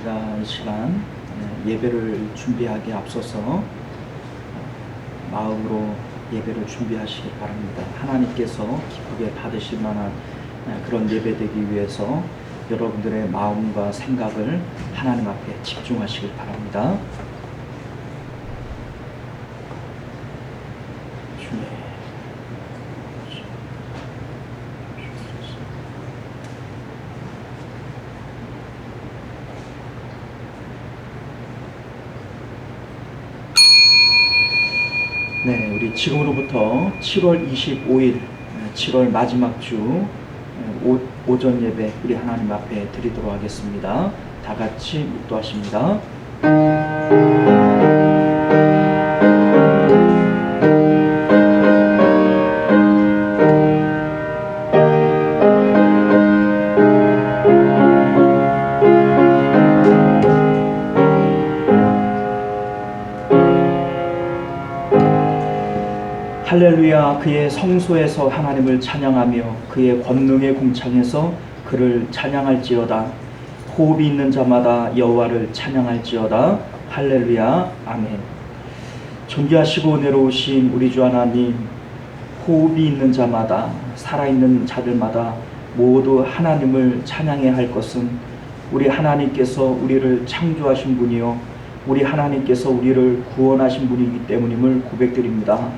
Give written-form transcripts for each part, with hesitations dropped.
우리가 이 시간 예배를 준비하기에 앞서서 마음으로 예배를 준비하시기 바랍니다. 하나님께서 기쁘게 받으실 만한 그런 예배 되기 위해서 여러분들의 마음과 생각을 하나님 앞에 집중하시길 바랍니다. 네, 우리 지금으로부터 7월 25일, 7월 마지막 주 오전 예배 우리 하나님 앞에 드리도록 하겠습니다. 다 같이 묵도하십니다. 할렐루야. 그의 성소에서 하나님을 찬양하며 그의 권능의 공창에서 그를 찬양할지어다. 호흡이 있는 자마다 여호와를 찬양할지어다. 할렐루야. 아멘. 존귀하시고 은혜로우신 우리 주 하나님, 호흡이 있는 자마다, 살아있는 자들마다 모두 하나님을 찬양해야 할 것은 우리 하나님께서 우리를 창조하신 분이요 우리 하나님께서 우리를 구원하신 분이기 때문임을 고백드립니다.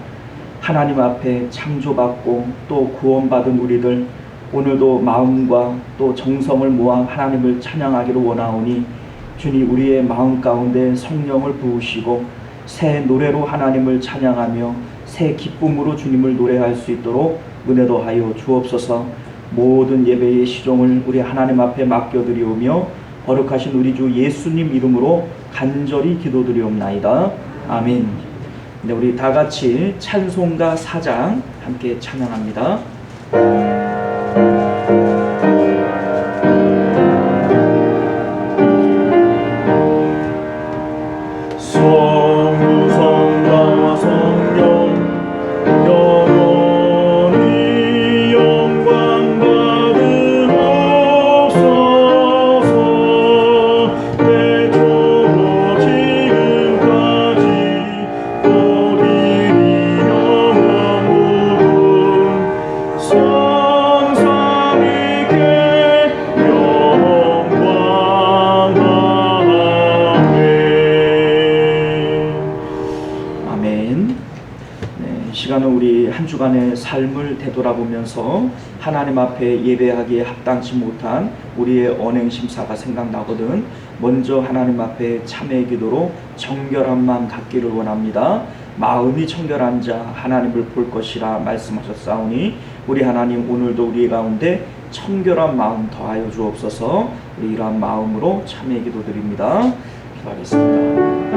하나님 앞에 창조받고 또 구원받은 우리들, 오늘도 마음과 또 정성을 모아 하나님을 찬양하기를 원하오니 주님, 우리의 마음 가운데 성령을 부으시고 새 노래로 하나님을 찬양하며 새 기쁨으로 주님을 노래할 수 있도록 은혜도 하여 주옵소서. 모든 예배의 시종을 우리 하나님 앞에 맡겨드리오며 거룩하신 우리 주 예수님 이름으로 간절히 기도드리옵나이다. 아멘. 네, 우리 다 같이 찬송가 4장 함께 찬양합니다. 성부 성자와 성령 영원히 영광 받으옵소서. 태초로 지금까지 시간은 우리 한 주간의 삶을 되돌아보면서 하나님 앞에 예배하기에 합당치 못한 우리의 언행심사가 생각나거든 먼저 하나님 앞에 참회의 기도로 정결한 마음 갖기를 원합니다. 마음이 정결한 자 하나님을 볼 것이라 말씀하셨사오니 우리 하나님, 오늘도 우리 가운데 청결한 마음 더하여 주옵소서. 우리 이러한 마음으로 참회의 기도 드립니다. 기도하겠습니다.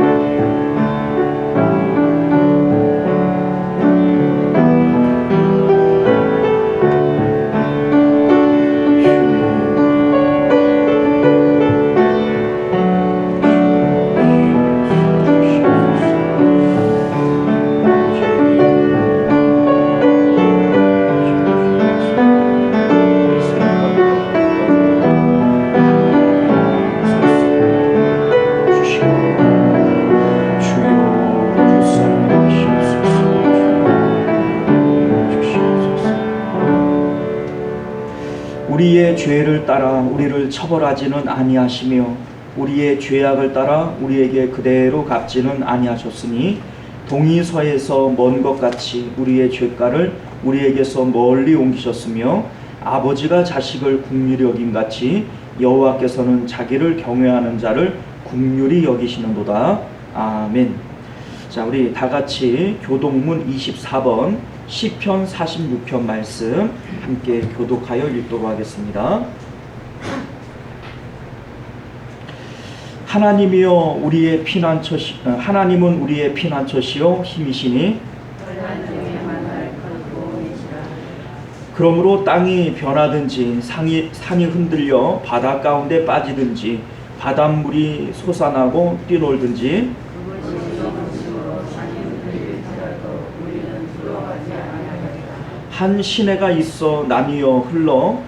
우리의 죄를 따라 우리를 처벌하지는 아니하시며 우리의 죄악을 따라 우리에게 그대로 갚지는 아니하셨으니 동이서에서 먼 것 같이 우리의 죄가를 우리에게서 멀리 옮기셨으며 아버지가 자식을 긍휼히 여긴 같이 여호와께서는 자기를 경외하는 자를 긍휼히 여기시는도다. 아멘. 자, 우리 다 같이 교독문 24번 시편 46편 말씀 함께 교독하여 읽도록 하겠습니다. 하나님이여 우리의 피난처시 하나님은 우리의 피난처시요 힘이시니 그러므로 땅이 변하든지 산이 흔들려 바다 가운데 빠지든지 바닷물이 솟아나고 뛰놀든지 한 시내가 있어 나뉘어 흘러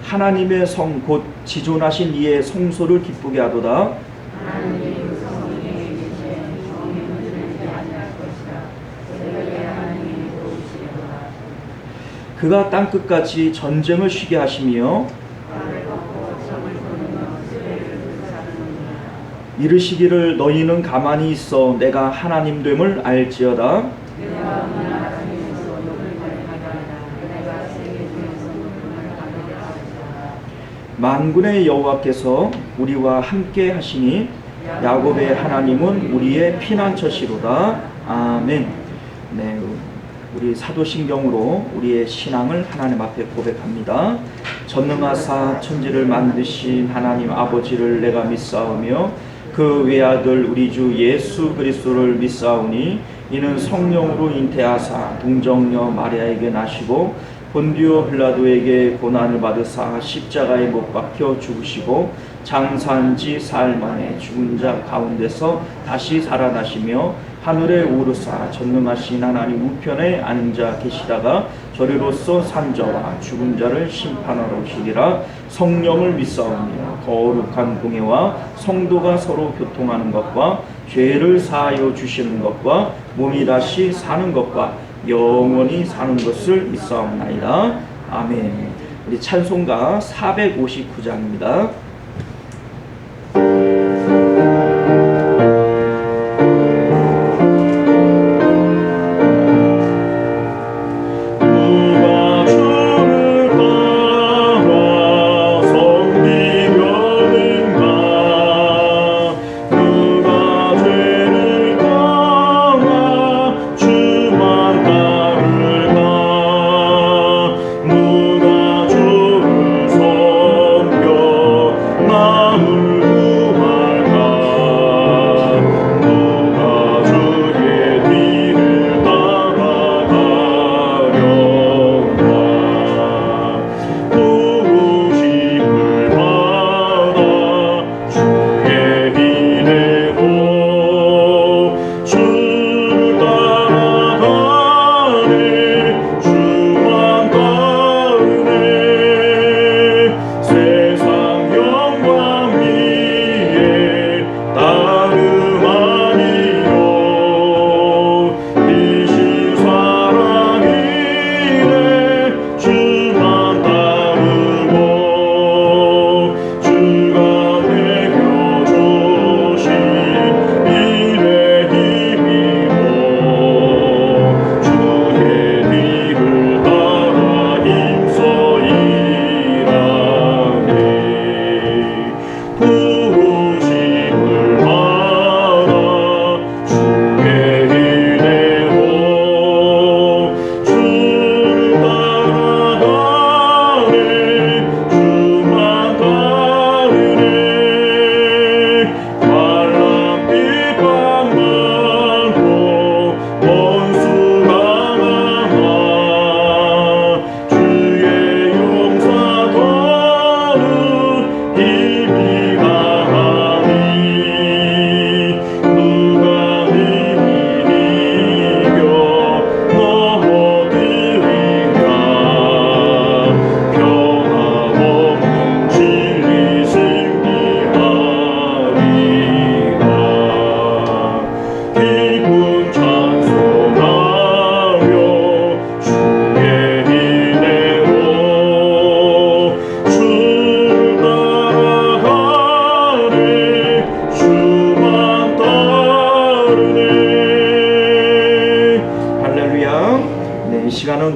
하나님의 성 곧 지존하신 이의 성소를 기쁘게 하도다. 그가 땅끝까지 전쟁을 쉬게 하시며 이르시기를 너희는 가만히 있어 내가 하나님 됨을 알지어다. 만군의 여호와께서 우리와 함께 하시니 야곱의 하나님은 우리의 피난처시로다. 아멘. 네, 우리 사도신경으로 우리의 신앙을 하나님 앞에 고백합니다. 전능하사 천지를 만드신 하나님 아버지를 내가 믿사오며 그 외아들 우리 주 예수 그리스도를 믿사오니 이는 성령으로 잉태하사 동정녀 마리아에게 나시고 본디오 빌라도에게 고난을 받으사 십자가에 못 박혀 죽으시고 장사한 지 사흘 만에 죽은 자 가운데서 다시 살아나시며 하늘에 오르사 전능하신 하나님 우편에 앉아 계시다가 저리로서 산자와 죽은 자를 심판하러 오시리라. 성령을 믿사오며 거룩한 공예와 성도가 서로 교통하는 것과 죄를 사하여 주시는 것과 몸이 다시 사는 것과 영원히 사는 것을 믿사옵나이다. 아멘. 우리 찬송가 459장입니다.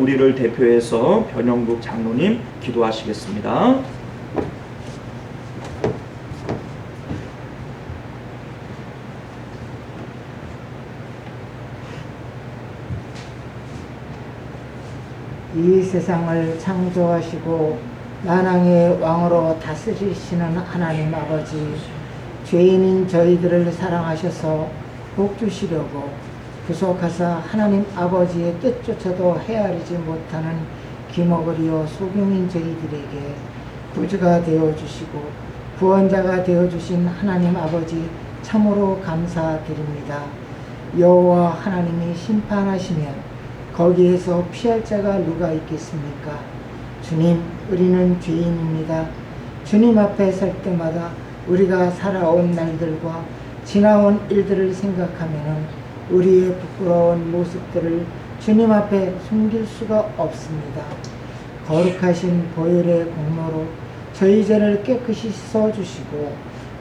우리를 대표해서 변영국 장로님 기도하시겠습니다. 이 세상을 창조하시고 만왕의 왕으로 다스리시는 하나님 아버지, 죄인인 저희들을 사랑하셔서 복 주시려고 구속하사 하나님 아버지의 뜻조차도 헤아리지 못하는 기먹으리요 소경인 저희들에게 구주가 되어주시고 구원자가 되어주신 하나님 아버지 참으로 감사드립니다. 여호와 하나님이 심판하시면 거기에서 피할 자가 누가 있겠습니까? 주님, 우리는 죄인입니다. 주님 앞에 설 때마다 우리가 살아온 날들과 지나온 일들을 생각하면 우리의 부끄러운 모습들을 주님 앞에 숨길 수가 없습니다. 거룩하신 보혈의 공로로 저희 죄를 깨끗이 씻어주시고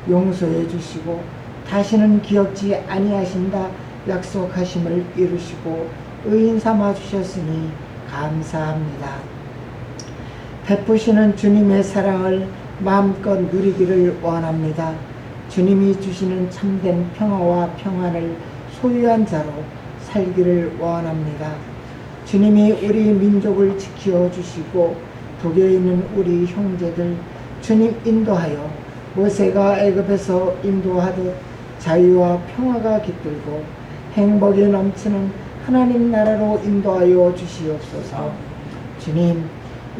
용서해 주시고 다시는 기억지 아니하신다 약속하심을 이루시고 의인 삼아 주셨으니 감사합니다. 베푸시는 주님의 사랑을 마음껏 누리기를 원합니다. 주님이 주시는 참된 평화와 평안을 소유한 자로 살기를 원합니다. 주님이 우리 민족을 지켜 주시고 북에 있는 우리 형제들 주님 인도하여 모세가 애굽에서 인도하듯 자유와 평화가 깃들고 행복이 넘치는 하나님 나라로 인도하여 주시옵소서. 주님,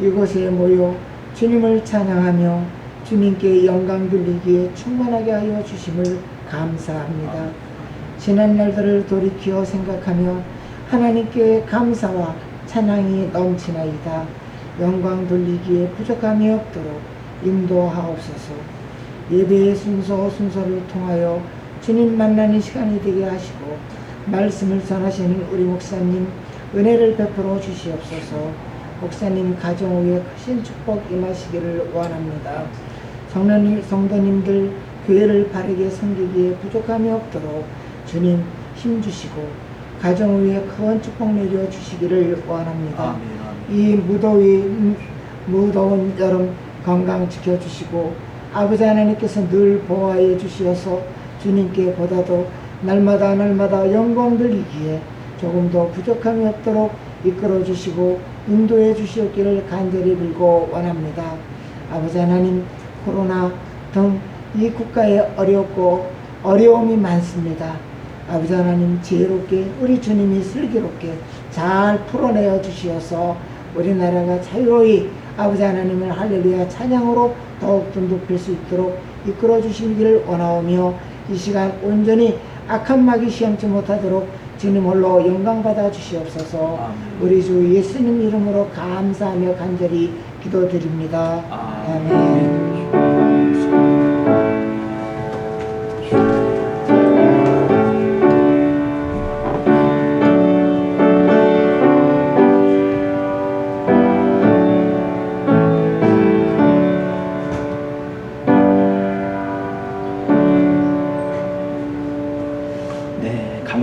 이곳에 모여 주님을 찬양하며 주님께 영광 돌리기에 충만하게 하여 주심을 감사합니다. 지난 날들을 돌이켜 생각하며 하나님께 감사와 찬양이 넘치나이다. 영광 돌리기에 부족함이 없도록 인도하옵소서. 예배의 순서를 통하여 주님 만나는 시간이 되게 하시고 말씀을 전하시는 우리 목사님 은혜를 베풀어 주시옵소서. 목사님 가정 위에 크신 축복 임하시기를 원합니다. 성도님들 교회를 바르게 섬기기에 부족함이 없도록 주님 힘주시고 가정 위에 큰 축복 내려 주시기를 원합니다. 이 무더운 여름 건강 지켜주시고 아버지 하나님께서 늘 보호하여 주시어서 주님께 보다도 날마다 영광 돌리기에 조금 더 부족함이 없도록 이끌어 주시고 인도해 주시옵기를 간절히 빌고 원합니다. 아버지 하나님, 코로나 등 이 국가에 어려움이 많습니다. 아버지 하나님, 지혜롭게 우리 주님이 슬기롭게 잘 풀어내어 주시어서 우리나라가 자유로이 아버지 하나님을 할렐루야 찬양으로 더욱더 높일 수 있도록 이끌어 주시기를 원하오며 이 시간 온전히 악한 마귀 시험치 못하도록 주님 홀로 영광 받아 주시옵소서. 우리 주 예수님 이름으로 감사하며 간절히 기도드립니다. 아멘.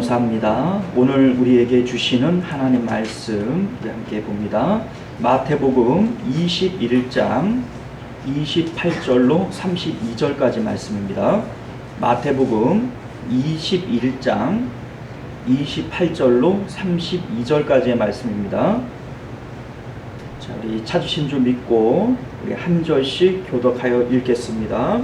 감사합니다. 오늘 우리에게 주시는 하나님 말씀 우리 함께 봅니다. 마태복음 21장 28절로 32절까지 말씀입니다. 마태복음 21장 28절로 32절까지의 말씀입니다. 자, 우리 찾으신 줄 믿고 우리 한 절씩 교독하여 읽겠습니다.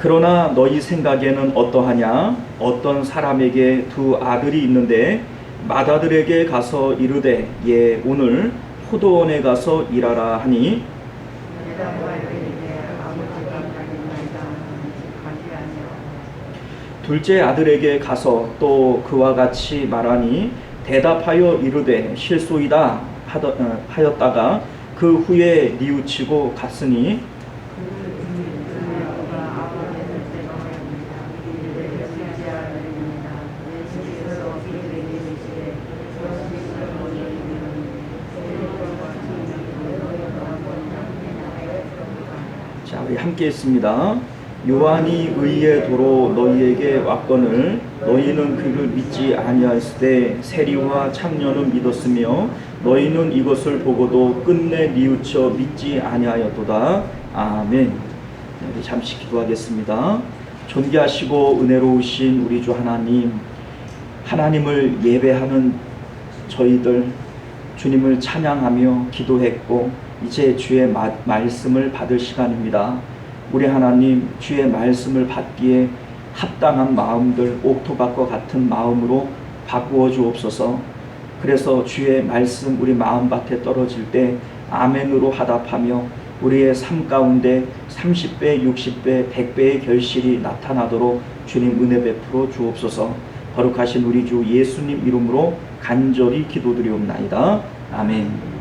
그러나 너희 생각에는 어떠하냐? 어떤 사람에게 두 아들이 있는데 맏아들에게 가서 이르되 예 오늘 포도원에 가서 일하라 하니 둘째 아들에게 가서 또 그와 같이 말하니 대답하여 이르되 실소이다 하였다가 그 후에 뉘우치고 갔으니 자, 우리 함께 했습니다. 요한이 의의 도로 너희에게 왔거늘 너희는 그를 믿지 아니하였으되 세리와 창녀는 믿었으며 너희는 이것을 보고도 끝내 뉘우쳐 믿지 아니하였도다. 아멘. 우리 잠시 기도하겠습니다. 존귀하시고 은혜로우신 우리 주 하나님, 하나님을 예배하는 저희들 주님을 찬양하며 기도했고 이제 주의 말씀을 받을 시간입니다. 우리 하나님, 주의 말씀을 받기에 합당한 마음들, 옥토밭과 같은 마음으로 바꾸어 주옵소서. 그래서 주의 말씀 우리 마음밭에 떨어질 때 아멘으로 화답하며 우리의 삶 가운데 30배, 60배, 100배의 결실이 나타나도록 주님 은혜 베풀어 주옵소서. 거룩하신 우리 주 예수님 이름으로 간절히 기도드리옵나이다. 아멘.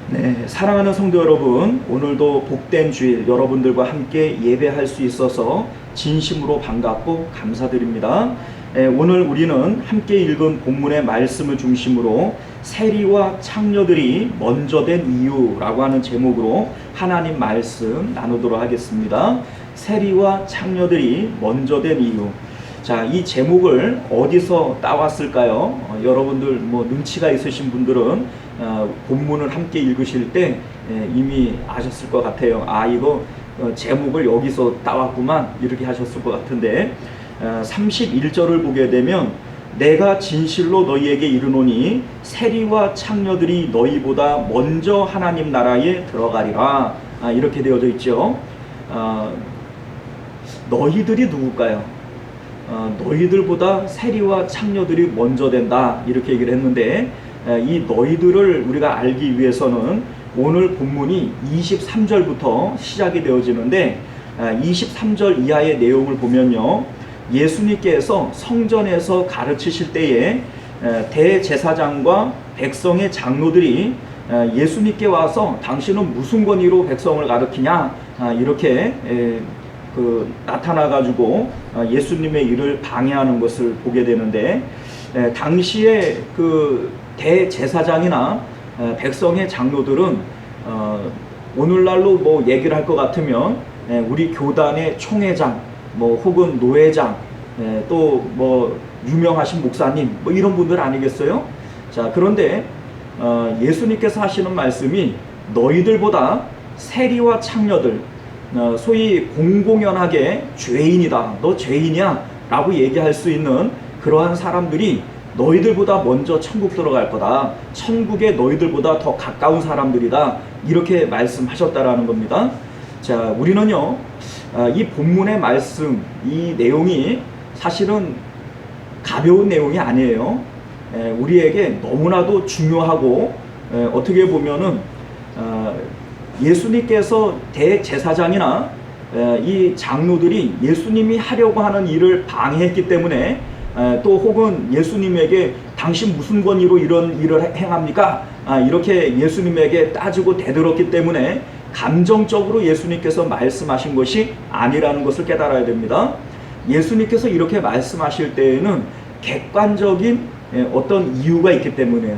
네, 사랑하는 성도 여러분, 오늘도 복된 주일 여러분들과 함께 예배할 수 있어서 진심으로 반갑고 감사드립니다. 오늘 우리는 함께 읽은 본문의 말씀을 중심으로 세리와 창녀들이 먼저 된 이유라고 하는 제목으로 하나님 말씀 나누도록 하겠습니다. 세리와 창녀들이 먼저 된 이유. 자, 이 제목을 어디서 따왔을까요? 여러분들 눈치가 있으신 분들은 본문을 함께 읽으실 때 이미 아셨을 것 같아요. 아, 이거 제목을 여기서 따왔구만, 이렇게 하셨을 것 같은데 31절을 보게 되면 내가 진실로 너희에게 이르노니 세리와 창녀들이 너희보다 먼저 하나님 나라에 들어가리라, 이렇게 되어져 있죠. 너희들이 누굴까요? 너희들보다 세리와 창녀들이 먼저 된다, 이렇게 얘기를 했는데 이 너희들을 우리가 알기 위해서는 오늘 본문이 23절부터 시작이 되어지는데 23절 이하의 내용을 보면요, 예수님께서 성전에서 가르치실 때에 대제사장과 백성의 장로들이 예수님께 와서 당신은 무슨 권위로 백성을 가르치냐, 이렇게 나타나 가지고 예수님의 일을 방해하는 것을 보게 되는데 당시에 그 대제사장이나 백성의 장로들은 오늘날로 얘기를 할 것 같으면 우리 교단의 총회장, 혹은 노회장, 또 유명하신 목사님, 이런 분들 아니겠어요? 자, 그런데 예수님께서 하시는 말씀이 너희들보다 세리와 창녀들, 소위 공공연하게 죄인이다, 너 죄인이야 라고 얘기할 수 있는 그러한 사람들이 너희들보다 먼저 천국 들어갈 거다, 천국에 너희들보다 더 가까운 사람들이다, 이렇게 말씀하셨다라는 겁니다. 자, 우리는요, 이 본문의 말씀, 이 내용이 사실은 가벼운 내용이 아니에요. 우리에게 너무나도 중요하고, 어떻게 보면은 예수님께서 대제사장이나 이 장로들이 예수님이 하려고 하는 일을 방해했기 때문에, 또 혹은 예수님에게 당신 무슨 권위로 이런 일을 행합니까? 이렇게 예수님에게 따지고 대들었기 때문에 감정적으로 예수님께서 말씀하신 것이 아니라는 것을 깨달아야 됩니다. 예수님께서 이렇게 말씀하실 때에는 객관적인 어떤 이유가 있기 때문에요.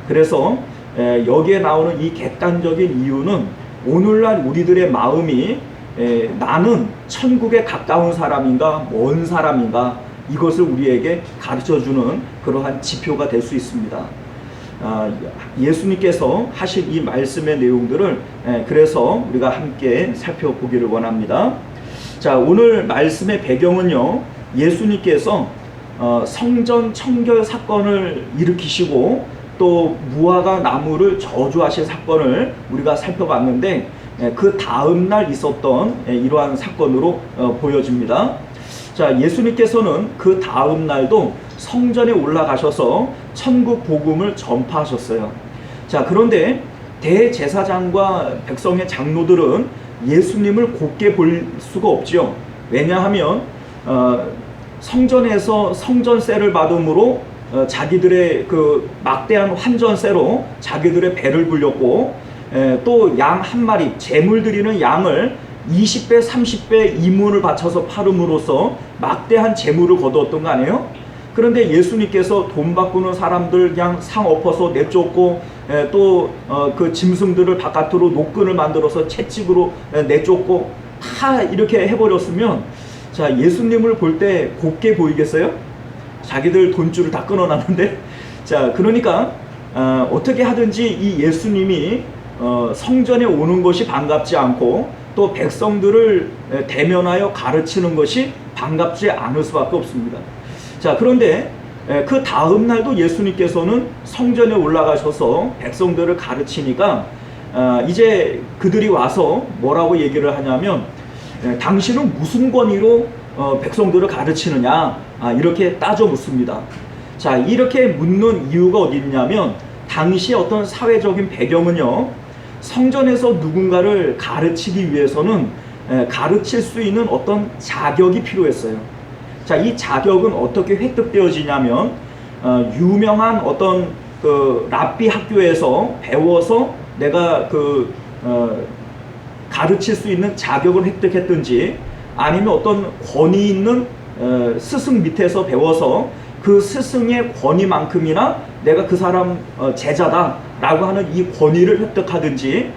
그래서 여기에 나오는 이 객관적인 이유는 오늘날 우리들의 마음이 나는 천국에 가까운 사람인가 먼 사람인가, 이것을 우리에게 가르쳐주는 그러한 지표가 될 수 있습니다. 예수님께서 하신 이 말씀의 내용들을 그래서 우리가 함께 살펴보기를 원합니다. 자, 오늘 말씀의 배경은요, 예수님께서 성전 청결 사건을 일으키시고 또 무화과 나무를 저주하신 사건을 우리가 살펴봤는데 그 다음날 있었던 이러한 사건으로 보여집니다. 자, 예수님께서는 그 다음날도 성전에 올라가셔서 천국 복음을 전파하셨어요. 자, 그런데 대제사장과 백성의 장로들은 예수님을 곱게 볼 수가 없죠. 왜냐하면 성전에서 성전세를 받음으로 자기들의 그 막대한 환전세로 자기들의 배를 불렸고, 또 양 한 마리, 제물 드리는 양을 20배, 30배 이문을 바쳐서 팔음으로써 막대한 재물을 거두었던 거 아니에요? 그런데 예수님께서 돈 바꾸는 사람들 그냥 상 엎어서 내쫓고, 또 그 짐승들을 바깥으로 노끈을 만들어서 채찍으로 내쫓고 다 이렇게 해버렸으면, 자, 예수님을 볼 때 곱게 보이겠어요? 자기들 돈줄을 다 끊어놨는데. 자, 그러니까 어떻게 하든지 이 예수님이 성전에 오는 것이 반갑지 않고 또 백성들을 대면하여 가르치는 것이 반갑지 않을 수밖에 없습니다. 자, 그런데 그 다음 날도 예수님께서는 성전에 올라가셔서 백성들을 가르치니까 이제 그들이 와서 뭐라고 얘기를 하냐면, 당신은 무슨 권위로 백성들을 가르치느냐, 이렇게 따져 묻습니다. 자, 이렇게 묻는 이유가 어디 있냐면, 당시 어떤 사회적인 배경은요, 성전에서 누군가를 가르치기 위해서는 가르칠 수 있는 어떤 자격이 필요했어요. 자, 이 자격은 어떻게 획득되어지냐면 유명한 어떤 그 랍비 학교에서 배워서 내가 가르칠 수 있는 자격을 획득했든지 아니면 어떤 권위 있는 스승 밑에서 배워서 그 스승의 권위만큼이나 내가 그 사람 제자다라고 하는 이 권위를 획득하든지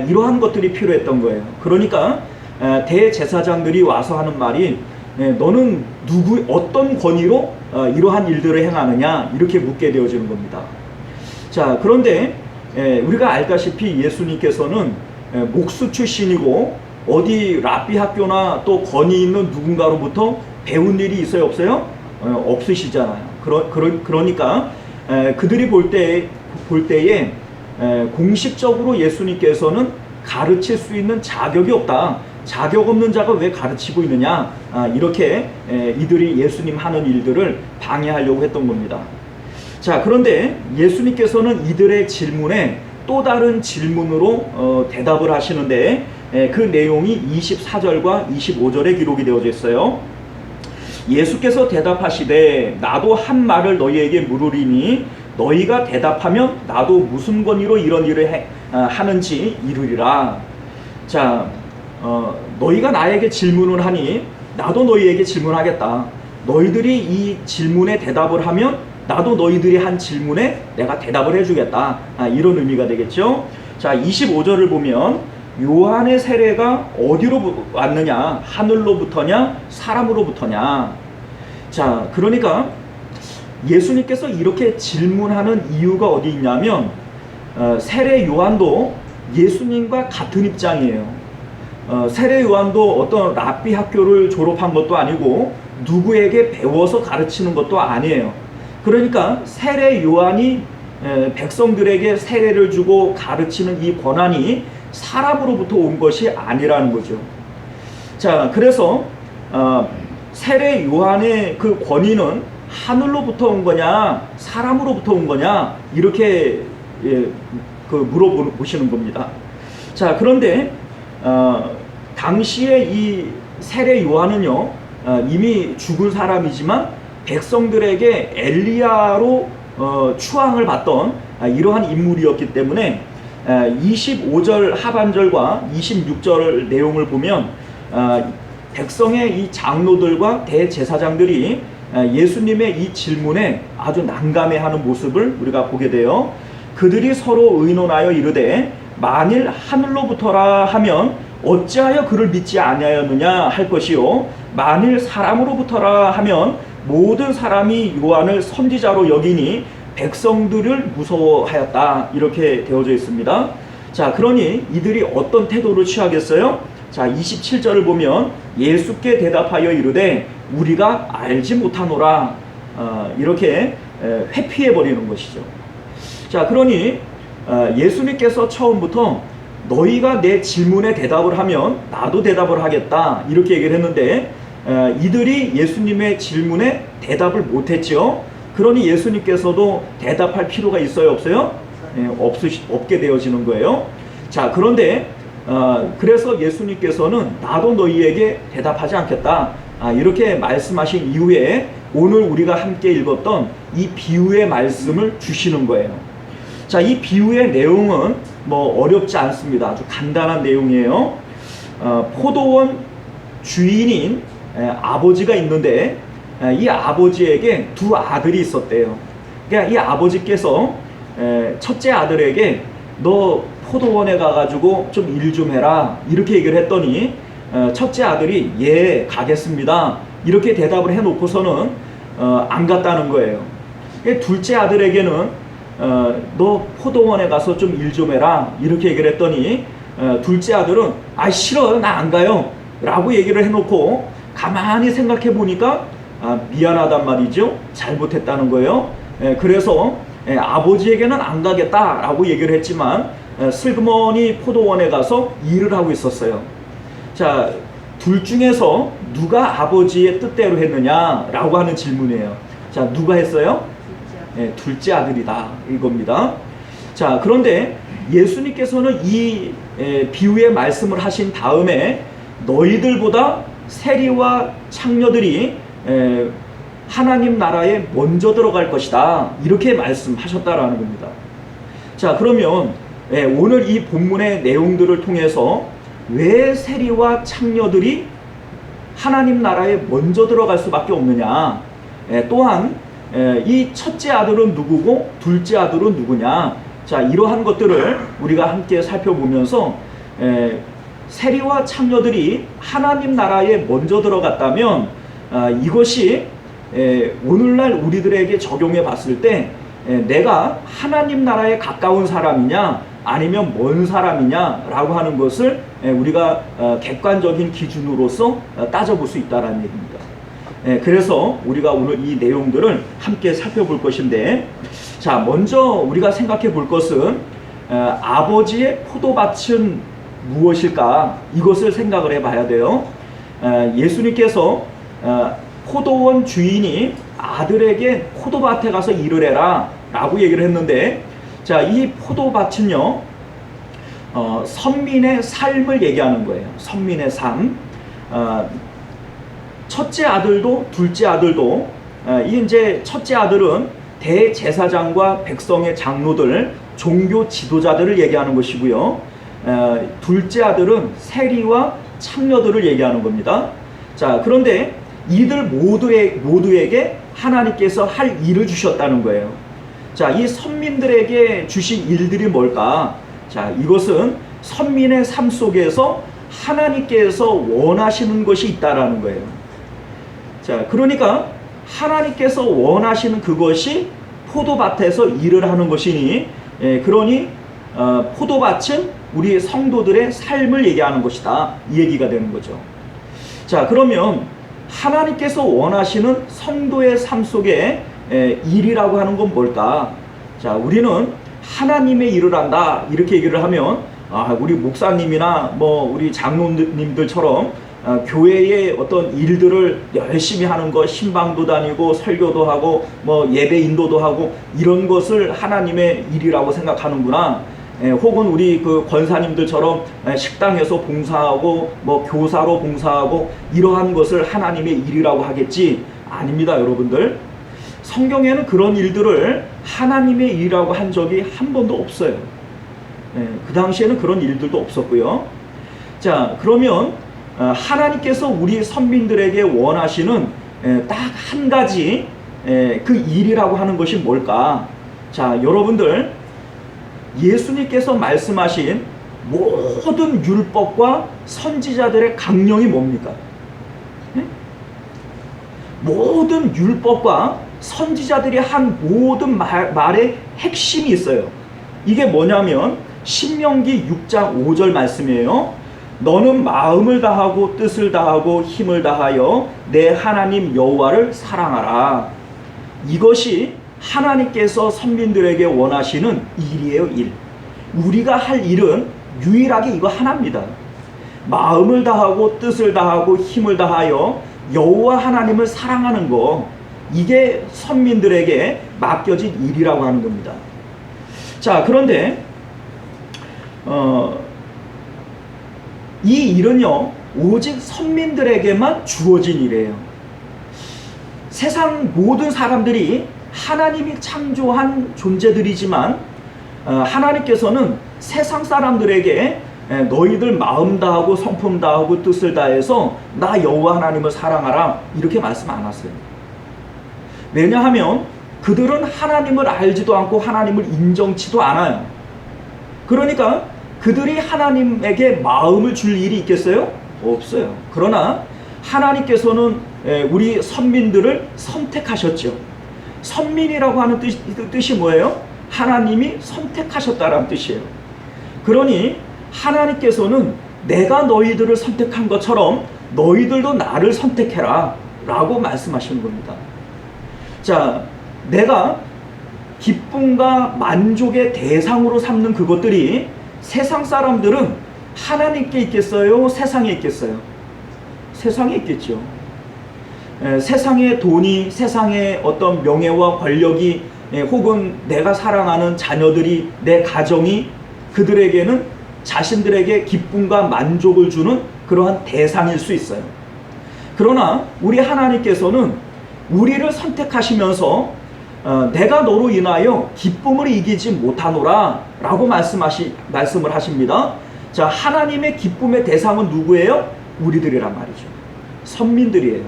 이러한 것들이 필요했던 거예요. 그러니까 대제사장들이 와서 하는 말이 너는 어떤 권위로 이러한 일들을 행하느냐 이렇게 묻게 되어지는 겁니다. 자, 그런데 우리가 알다시피 예수님께서는 목수 출신이고 어디 랍비 학교나 또 권위 있는 누군가로부터 배운 일이 있어요, 없어요? 없으시잖아요. 그러니까 그들이 볼 때에 공식적으로 예수님께서는 가르칠 수 있는 자격이 없다. 자격 없는 자가 왜 가르치고 있느냐, 이렇게 이들이 예수님 하는 일들을 방해하려고 했던 겁니다. 자, 그런데 예수님께서는 이들의 질문에 또 다른 질문으로 대답을 하시는데 그 내용이 24절과 25절에 기록이 되어져 있어요. 예수께서 대답하시되 나도 한 말을 너희에게 물으리니 너희가 대답하면 나도 무슨 권위로 이런 일을 하는지 이르리라. 자, 너희가 나에게 질문을 하니 나도 너희에게 질문하겠다. 너희들이 이 질문에 대답을 하면 나도 너희들이 한 질문에 내가 대답을 해주겠다. 이런 의미가 되겠죠. 자, 25절을 보면 요한의 세례가 어디로 왔느냐? 하늘로부터냐? 사람으로부터냐? 자, 그러니까 예수님께서 이렇게 질문하는 이유가 어디 있냐면 세례 요한도 예수님과 같은 입장이에요. 세례 요한도 어떤 랍비 학교를 졸업한 것도 아니고 누구에게 배워서 가르치는 것도 아니에요. 그러니까 세례 요한이 백성들에게 세례를 주고 가르치는 이 권한이 사람으로부터 온 것이 아니라는 거죠. 자, 그래서 세례 요한의 그 권위는 하늘로부터 온 거냐 사람으로부터 온 거냐 이렇게 물어보시는 겁니다. 자, 그런데 당시에 이 세례 요한은요 이미 죽은 사람이지만 백성들에게 엘리야로 추앙을 받던 이러한 인물이었기 때문에 25절 하반절과 26절 내용을 보면 백성의 이 장로들과 대제사장들이 예수님의 이 질문에 아주 난감해하는 모습을 우리가 보게 돼요. 그들이 서로 의논하여 이르되 만일 하늘로부터라 하면 어찌하여 그를 믿지 아니하였느냐 할 것이요 만일 사람으로부터라 하면 모든 사람이 요한을 선지자로 여기니 백성들을 무서워하였다 이렇게 되어져 있습니다. 자, 그러니 이들이 어떤 태도를 취하겠어요? 자, 27절을 보면 예수께 대답하여 이르되 우리가 알지 못하노라 이렇게 회피해 버리는 것이죠. 자, 그러니 예수님께서 처음부터 너희가 내 질문에 대답을 하면 나도 대답을 하겠다 이렇게 얘기를 했는데 이들이 예수님의 질문에 대답을 못했죠. 그러니 예수님께서도 대답할 필요가 있어요, 없어요? 없게 되어지는 거예요. 자, 그런데 그래서 예수님께서는 나도 너희에게 대답하지 않겠다 이렇게 말씀하신 이후에 오늘 우리가 함께 읽었던 이 비유의 말씀을 주시는 거예요. 자, 이 비유의 내용은 뭐 어렵지 않습니다. 아주 간단한 내용이에요. 포도원 주인인 아버지가 있는데 이 아버지에게 두 아들이 있었대요. 그러니까 이 아버지께서 첫째 아들에게 너 포도원에 가가지고 좀 일 좀 해라 이렇게 얘기를 했더니 첫째 아들이 예 가겠습니다 이렇게 대답을 해놓고서는 안 갔다는 거예요. 둘째 아들에게는 너 포도원에 가서 좀 일 좀 해라 이렇게 얘기를 했더니 둘째 아들은 아 싫어요 나 안 가요 라고 얘기를 해놓고 가만히 생각해 보니까 미안하단 말이죠. 잘못했다는 거예요. 그래서 아버지에게는 안 가겠다라고 얘기를 했지만 슬그머니 포도원에 가서 일을 하고 있었어요. 자, 둘 중에서 누가 아버지의 뜻대로 했느냐라고 하는 질문이에요. 자, 누가 했어요? 둘째 아들이다 이겁니다. 자, 그런데 예수님께서는 이 비유의 말씀을 하신 다음에 너희들보다 세리와 창녀들이 하나님 나라에 먼저 들어갈 것이다 이렇게 말씀하셨다라는 겁니다. 자, 그러면 오늘 이 본문의 내용들을 통해서 왜 세리와 창녀들이 하나님 나라에 먼저 들어갈 수밖에 없느냐, 또한 이 첫째 아들은 누구고 둘째 아들은 누구냐, 자, 이러한 것들을 우리가 함께 살펴보면서 세리와 창녀들이 하나님 나라에 먼저 들어갔다면 이것이 오늘날 우리들에게 적용해 봤을 때 내가 하나님 나라에 가까운 사람이냐 아니면 먼 사람이냐 라고 하는 것을 우리가 객관적인 기준으로서 따져볼 수 있다는 얘기입니다. 그래서 우리가 오늘 이 내용들을 함께 살펴볼 것인데, 자, 먼저 우리가 생각해 볼 것은 아버지의 포도밭은 무엇일까, 이것을 생각을 해 봐야 돼요. 예수님께서 포도원 주인이 아들에게 포도밭에 가서 일을 해라 라고 얘기를 했는데, 자, 이 포도밭은요 선민의 삶을 얘기하는 거예요. 선민의 삶. 첫째 아들도 둘째 아들도, 이제 첫째 아들은 대제사장과 백성의 장로들, 종교 지도자들을 얘기하는 것이고요. 둘째 아들은 세리와 창녀들을 얘기하는 겁니다. 자, 그런데 이들 모두에게 하나님께서 할 일을 주셨다는 거예요. 자, 이 선민들에게 주신 일들이 뭘까? 자, 이것은 선민의 삶 속에서 하나님께서 원하시는 것이 있다라는 거예요. 자, 그러니까 하나님께서 원하시는 그것이 포도밭에서 일을 하는 것이니, 그러니 포도밭은 우리 성도들의 삶을 얘기하는 것이다, 이 얘기가 되는 거죠. 자, 그러면 하나님께서 원하시는 성도의 삶 속에 일이라고 하는 건 뭘까? 자, 우리는 하나님의 일을 한다 이렇게 얘기를 하면 우리 목사님이나 우리 장로님들처럼 교회의 어떤 일들을 열심히 하는 것, 신방도 다니고 설교도 하고 예배 인도도 하고 이런 것을 하나님의 일이라고 생각하는구나. 혹은 우리 그 권사님들처럼 식당에서 봉사하고 교사로 봉사하고 이러한 것을 하나님의 일이라고 하겠지. 아닙니다, 여러분들. 성경에는 그런 일들을 하나님의 일이라고 한 적이 한 번도 없어요. 그 당시에는 그런 일들도 없었고요. 자, 그러면 하나님께서 우리 선민들에게 원하시는 딱 한 가지 그 일이라고 하는 것이 뭘까? 자, 여러분들, 예수님께서 말씀하신 모든 율법과 선지자들의 강령이 뭡니까? 모든 율법과 선지자들이 한 모든 말의 핵심이 있어요. 이게 뭐냐면 신명기 6장 5절 말씀이에요. 너는 마음을 다하고 뜻을 다하고 힘을 다하여 내 하나님 여호와를 사랑하라. 이것이 하나님께서 선민들에게 원하시는 일이에요, 일. 우리가 할 일은 유일하게 이거 하나입니다. 마음을 다하고 뜻을 다하고 힘을 다하여 여호와 하나님을 사랑하는 거, 이게 선민들에게 맡겨진 일이라고 하는 겁니다. 자, 그런데 이 일은요 오직 선민들에게만 주어진 일이에요. 세상 모든 사람들이 하나님이 창조한 존재들이지만 하나님께서는 세상 사람들에게 너희들 마음 다하고 성품 다하고 뜻을 다해서 나 여호와 하나님을 사랑하라 이렇게 말씀 안 하세요. 왜냐하면 그들은 하나님을 알지도 않고 하나님을 인정치도 않아요. 그러니까 그들이 하나님에게 마음을 줄 일이 있겠어요? 없어요. 그러나 하나님께서는 우리 선민들을 선택하셨죠. 선민이라고 하는 뜻이 뭐예요? 하나님이 선택하셨다라는 뜻이에요. 그러니 하나님께서는 내가 너희들을 선택한 것처럼 너희들도 나를 선택해라 라고 말씀하시는 겁니다. 자, 내가 기쁨과 만족의 대상으로 삼는 그것들이 세상 사람들은 하나님께 있겠어요? 세상에 있겠어요? 세상에 있겠죠. 세상의 돈이, 세상의 어떤 명예와 권력이, 혹은 내가 사랑하는 자녀들이, 내 가정이 그들에게는 자신들에게 기쁨과 만족을 주는 그러한 대상일 수 있어요. 그러나 우리 하나님께서는 우리를 선택하시면서 내가 너로 인하여 기쁨을 이기지 못하노라 라고 말씀을 하십니다. 자, 하나님의 기쁨의 대상은 누구예요? 우리들이란 말이죠. 선민들이에요.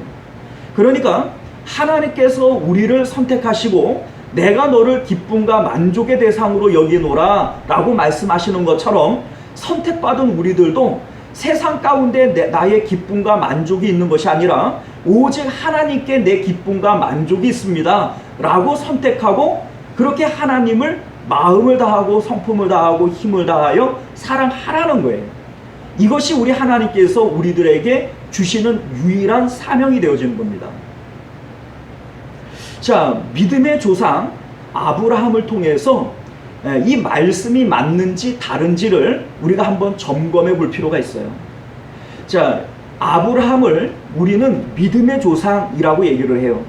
그러니까 하나님께서 우리를 선택하시고 내가 너를 기쁨과 만족의 대상으로 여기노라 라고 말씀하시는 것처럼 선택받은 우리들도 세상 가운데 나의 기쁨과 만족이 있는 것이 아니라 오직 하나님께 내 기쁨과 만족이 있습니다 라고 선택하고 그렇게 하나님을 마음을 다하고 성품을 다하고 힘을 다하여 사랑하라는 거예요. 이것이 우리 하나님께서 우리들에게 주시는 유일한 사명이 되어지는 겁니다. 자, 믿음의 조상 아브라함을 통해서 이 말씀이 맞는지 다른지를 우리가 한번 점검해 볼 필요가 있어요. 자, 아브라함을 우리는 믿음의 조상이라고 얘기를 해요.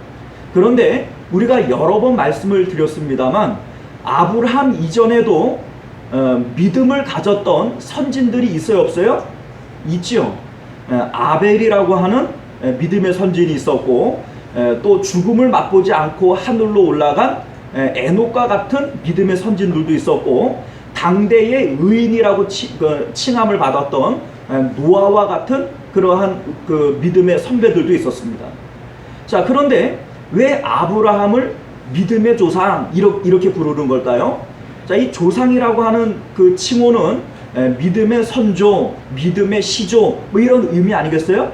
그런데 우리가 여러 번 말씀을 드렸습니다만 아브라함 이전에도 믿음을 가졌던 선진들이 있어요, 없어요? 있죠. 아벨이라고 하는 믿음의 선진이 있었고, 또 죽음을 맛보지 않고 하늘로 올라간 에녹과 같은 믿음의 선진들도 있었고, 당대의 의인이라고 칭함을 받았던 노아와 같은 그러한 그 믿음의 선배들도 있었습니다. 자, 그런데 왜 아브라함을 믿음의 조상 이렇게 부르는 걸까요? 자, 이 조상이라고 하는 그 칭호는 믿음의 선조, 믿음의 시조 뭐 이런 의미 아니겠어요?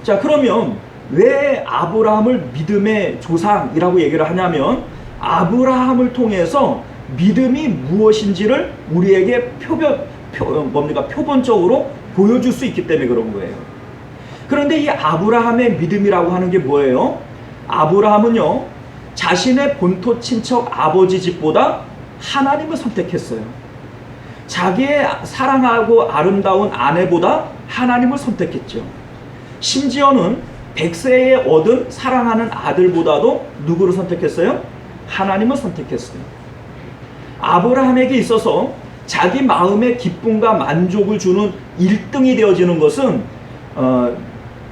자, 그러면 왜 아브라함을 믿음의 조상이라고 얘기를 하냐면 아브라함을 통해서 믿음이 무엇인지를 우리에게 표본적으로 보여줄 수 있기 때문에 그런 거예요. 그런데 이 아브라함의 믿음이라고 하는 게 뭐예요? 아브라함은요, 자신의 본토 친척 아버지 집보다 하나님을 선택했어요. 자기의 사랑하고 아름다운 아내보다 하나님을 선택했죠. 심지어는 100세에 얻은 사랑하는 아들보다도 누구를 선택했어요? 하나님을 선택했어요. 아브라함에게 있어서 자기 마음의 기쁨과 만족을 주는 1등이 되어지는 것은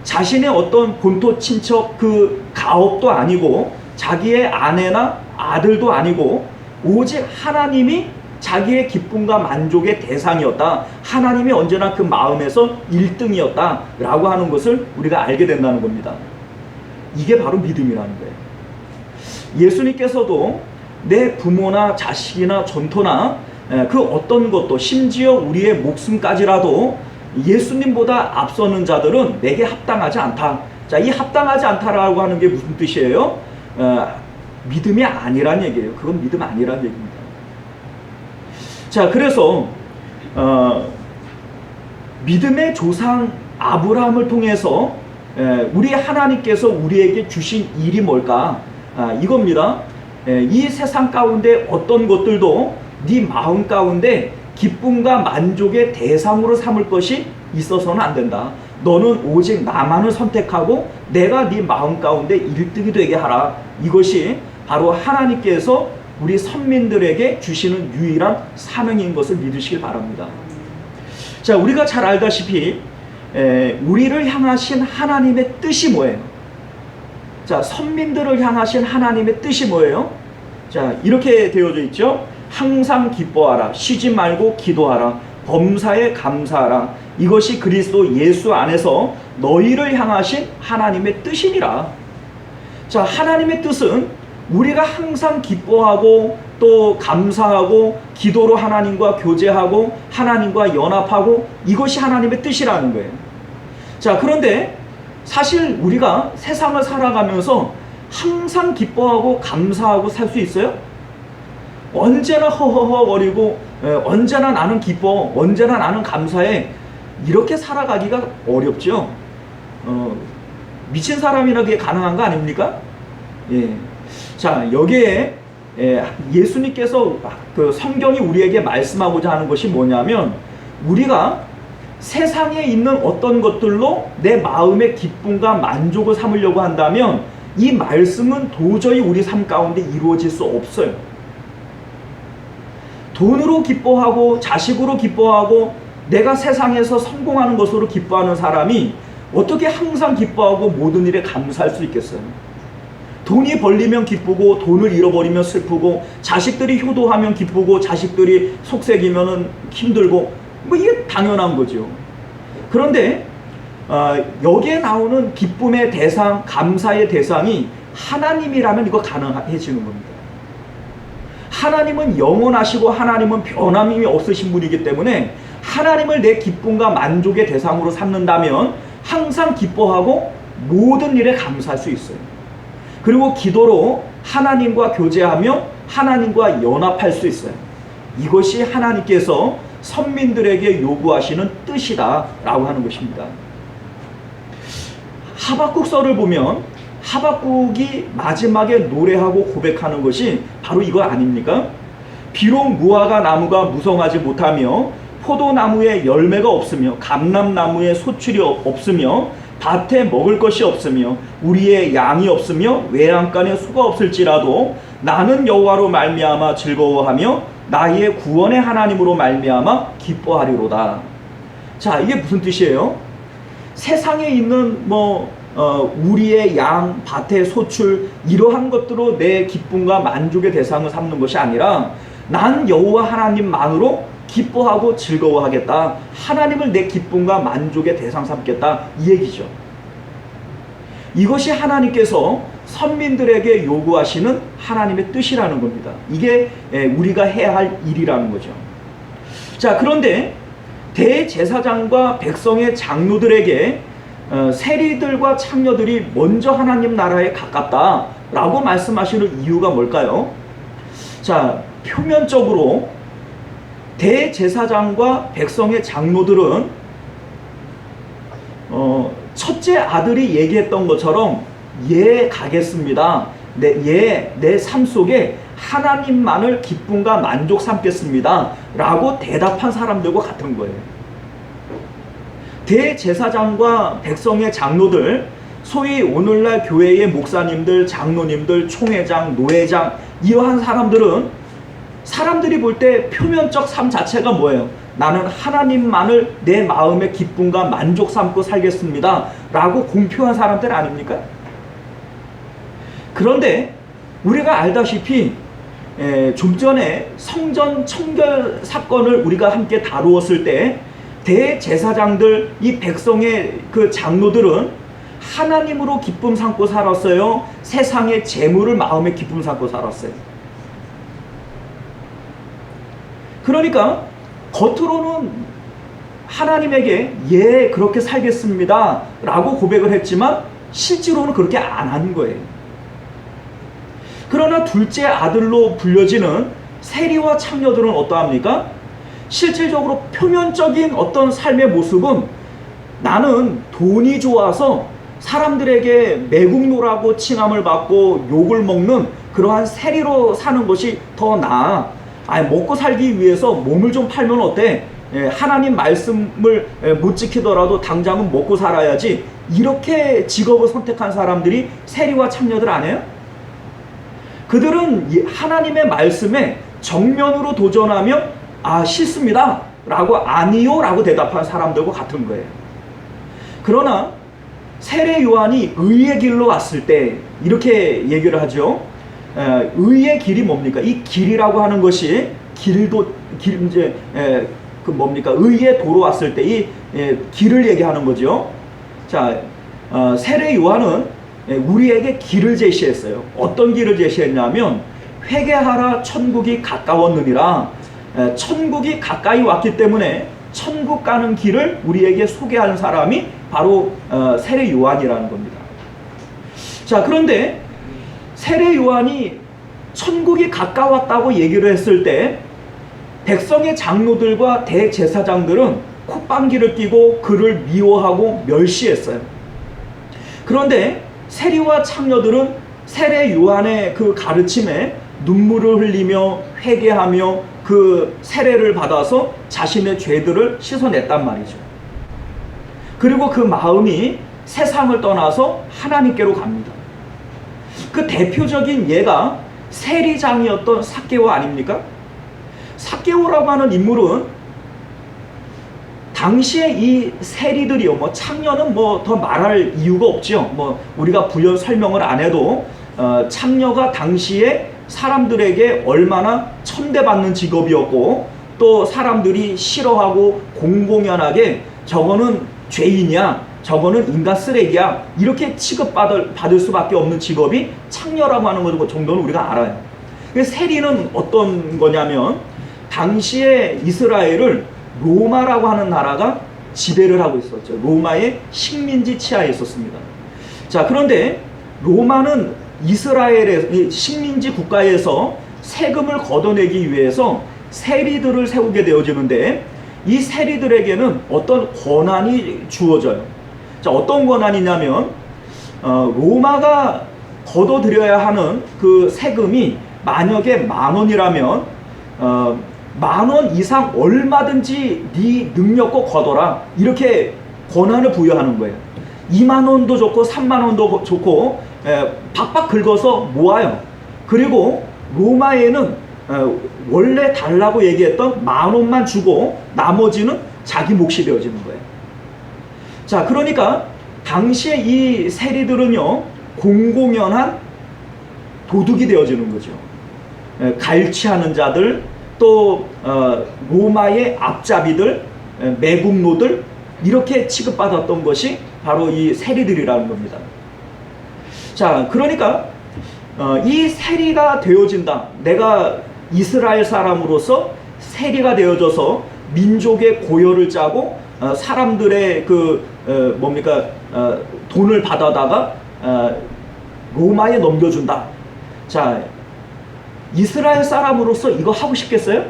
자신의 어떤 본토 친척 그 가업도 아니고 자기의 아내나 아들도 아니고 오직 하나님이 자기의 기쁨과 만족의 대상이었다. 하나님이 언제나 그 마음에서 1등이었다 라고 하는 것을 우리가 알게 된다는 겁니다. 이게 바로 믿음이라는 거예요. 예수님께서도 내 부모나 자식이나 전토나 그 어떤 것도 심지어 우리의 목숨까지라도 예수님보다 앞서는 자들은 내게 합당하지 않다. 자, 이 합당하지 않다라고 하는 게 무슨 뜻이에요? 믿음이 아니란 얘기예요. 그건 믿음 아니란 얘기입니다. 자, 그래서 믿음의 조상 아브라함을 통해서 우리 하나님께서 우리에게 주신 일이 뭘까? 이겁니다. 이 세상 가운데 어떤 것들도 네 마음 가운데 기쁨과 만족의 대상으로 삼을 것이 있어서는 안 된다. 너는 오직 나만을 선택하고 내가 네 마음 가운데 1등이 되게 하라. 이것이 바로 하나님께서 우리 선민들에게 주시는 유일한 사명인 것을 믿으시길 바랍니다. 자, 우리가 잘 알다시피 우리를 향하신 하나님의 뜻이 뭐예요? 자, 선민들을 향하신 하나님의 뜻이 뭐예요? 자, 이렇게 되어져 있죠. 항상 기뻐하라. 쉬지 말고 기도하라. 범사에 감사하라. 이것이 그리스도 예수 안에서 너희를 향하신 하나님의 뜻이니라. 자, 하나님의 뜻은 우리가 항상 기뻐하고 또 감사하고 기도로 하나님과 교제하고 하나님과 연합하고 이것이 하나님의 뜻이라는 거예요. 자, 그런데 사실 우리가 세상을 살아가면서 항상 기뻐하고 감사하고 살 수 있어요? 언제나 허허허거리고 언제나 나는 기뻐, 언제나 나는 감사해, 이렇게 살아가기가 어렵죠. 미친 사람이나 그게 가능한 거 아닙니까? 예. 자, 여기에 예수님께서 그 성경이 우리에게 말씀하고자 하는 것이 뭐냐면 우리가 세상에 있는 어떤 것들로 내 마음의 기쁨과 만족을 삼으려고 한다면 이 말씀은 도저히 우리 삶 가운데 이루어질 수 없어요. 돈으로 기뻐하고 자식으로 기뻐하고 내가 세상에서 성공하는 것으로 기뻐하는 사람이 어떻게 항상 기뻐하고 모든 일에 감사할 수 있겠어요? 돈이 벌리면 기쁘고 돈을 잃어버리면 슬프고 자식들이 효도하면 기쁘고 자식들이 속색이면 힘들고 뭐 이게 당연한 거죠. 그런데 여기에 나오는 기쁨의 대상, 감사의 대상이 하나님이라면 이거 가능해지는 겁니다. 하나님은 영원하시고 하나님은 변함이 없으신 분이기 때문에 하나님을 내 기쁨과 만족의 대상으로 삼는다면 항상 기뻐하고 모든 일에 감사할 수 있어요. 그리고 기도로 하나님과 교제하며 하나님과 연합할 수 있어요. 이것이 하나님께서 선민들에게 요구하시는 뜻이다 라고 하는 것입니다. 하박국서를 보면 하박국이 마지막에 노래하고 고백하는 것이 바로 이거 아닙니까? 비록 무화과 나무가 무성하지 못하며 포도나무에 열매가 없으며 감람나무에 소출이 없으며 밭에 먹을 것이 없으며 우리의 양이 없으며 외양간에 소가 없을지라도 나는 여호와로 말미암아 즐거워하며 나의 구원의 하나님으로 말미암아 기뻐하리로다. 자, 이게 무슨 뜻이에요? 세상에 있는 우리의 양, 밭의 소출 이러한 것들로 내 기쁨과 만족의 대상을 삼는 것이 아니라 난 여호와 하나님만으로 기뻐하고 즐거워하겠다. 하나님을 내 기쁨과 만족의 대상 삼겠다. 이 얘기죠. 이것이 하나님께서 선민들에게 요구하시는 하나님의 뜻이라는 겁니다. 이게 우리가 해야 할 일이라는 거죠. 자, 그런데 대제사장과 백성의 장로들에게 세리들과 창녀들이 먼저 하나님 나라에 가깝다라고 말씀하시는 이유가 뭘까요? 자, 표면적으로 대제사장과 백성의 장로들은 첫째 아들이 얘기했던 것처럼 예 가겠습니다. 내 삶 속에 하나님만을 기쁨과 만족 삼겠습니다 라고 대답한 사람들과 같은 거예요. 대제사장과 백성의 장로들, 소위 오늘날 교회의 목사님들, 장로님들, 총회장, 노회장 이러한 사람들은 사람들이 볼 때 표면적 삶 자체가 뭐예요? 나는 하나님만을 내 마음의 기쁨과 만족 삼고 살겠습니다 라고 공표한 사람들 아닙니까? 그런데 우리가 알다시피 좀 전에 성전 청결 사건을 우리가 함께 다루었을 때 대제사장들, 이 백성의 그 장로들은 하나님으로 기쁨 삼고 살았어요? 세상의 재물을 마음에 기쁨 삼고 살았어요? 그러니까 겉으로는 하나님에게 예 그렇게 살겠습니다 라고 고백을 했지만 실제로는 그렇게 안 하는 거예요. 그러나 둘째 아들로 불려지는 세리와 창녀들은 어떠합니까? 실질적으로 표면적인 어떤 삶의 모습은 나는 돈이 좋아서 사람들에게 매국노라고 칭함을 받고 욕을 먹는 그러한 세리로 사는 것이 더 나아. 먹고 살기 위해서 몸을 좀 팔면 어때? 하나님 말씀을 못 지키더라도 당장은 먹고 살아야지. 이렇게 직업을 선택한 사람들이 세리와 창녀들 아니에요? 그들은 하나님의 말씀에 정면으로 도전하며 싫습니다 라고 아니요 라고 대답한 사람들과 같은 거예요. 그러나 세례 요한이 의의 길로 왔을 때 이렇게 얘기를 하죠. 의의 길이 뭡니까? 이 길이라고 하는 것이 의의 도로 왔을 때 이 길을 얘기하는 거죠. 자, 세례 요한은 우리에게 길을 제시했어요. 어떤 길을 제시했냐면 회개하라 천국이 가까웠느니라. 천국이 가까이 왔기 때문에 천국 가는 길을 우리에게 소개하는 사람이 바로 세례 요한이라는 겁니다. 자, 그런데 세례 요한이 천국이 가까웠다고 얘기를 했을 때 백성의 장로들과 대제사장들은 콧방귀를 뀌고 그를 미워하고 멸시했어요. 그런데 세리와 창녀들은 세례 요한의 그 가르침에 눈물을 흘리며 회개하며 그 세례를 받아서 자신의 죄들을 씻어냈단 말이죠. 그리고 그 마음이 세상을 떠나서 하나님께로 갑니다. 그 대표적인 예가 세리장이었던 삭개오 아닙니까? 삭개오라고 하는 인물은 당시에 이 세리들이요, 창녀는 더 말할 이유가 없죠. 우리가 부연 설명을 안 해도 창녀가 당시에 사람들에게 얼마나 천대받는 직업이었고 또 사람들이 싫어하고 공공연하게 저거는 죄인이야, 저거는 인간 쓰레기야 이렇게 취급받을 수밖에 없는 직업이 창녀라고 하는 것 정도는 우리가 알아요. 세리는 어떤 거냐면 당시에 이스라엘을 로마라고 하는 나라가 지배를 하고 있었죠. 로마의 식민지 치하에 있었습니다. 자, 그런데 로마는 이스라엘의 식민지 국가에서 세금을 걷어내기 위해서 세리들을 세우게 되어지는데 이 세리들에게는 어떤 권한이 주어져요. 자, 어떤 권한이냐면 로마가 걷어들여야 하는 그 세금이 만약에 10,000원이라면 10,000원 이상 얼마든지 네 능력껏 걷어라 이렇게 권한을 부여하는 거예요. 20,000원도 좋고 30,000원도 좋고 박박 긁어서 모아요. 그리고 로마에는 원래 달라고 얘기했던 10,000원만 주고 나머지는 자기 몫이 되어지는 거예요. 자, 그러니까 당시에 이 세리들은요 공공연한 도둑이 되어지는 거죠. 갈취하는 자들, 또 로마의 앞잡이들, 매국노들 이렇게 취급받았던 것이 바로 이 세리들이라는 겁니다. 자, 그러니까 이 세리가 되어진다. 내가 이스라엘 사람으로서 세리가 되어져서 민족의 고열을 짜고 사람들의 돈을 받아다가 로마에 넘겨준다. 자, 이스라엘 사람으로서 이거 하고 싶겠어요?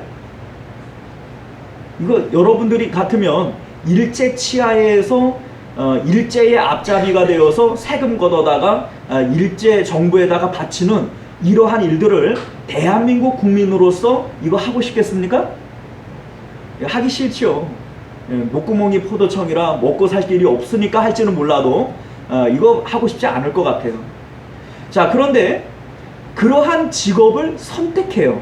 이거 여러분들이 같으면 일제 치하에서 일제의 앞잡이가 되어서 세금 걷어다가 일제 정부에다가 바치는 이러한 일들을 대한민국 국민으로서 이거 하고 싶겠습니까? 하기 싫지요. 목구멍이 포도청이라 먹고 살 길이 없으니까 할지는 몰라도 이거 하고 싶지 않을 것 같아요. 자, 그런데 그러한 직업을 선택해요.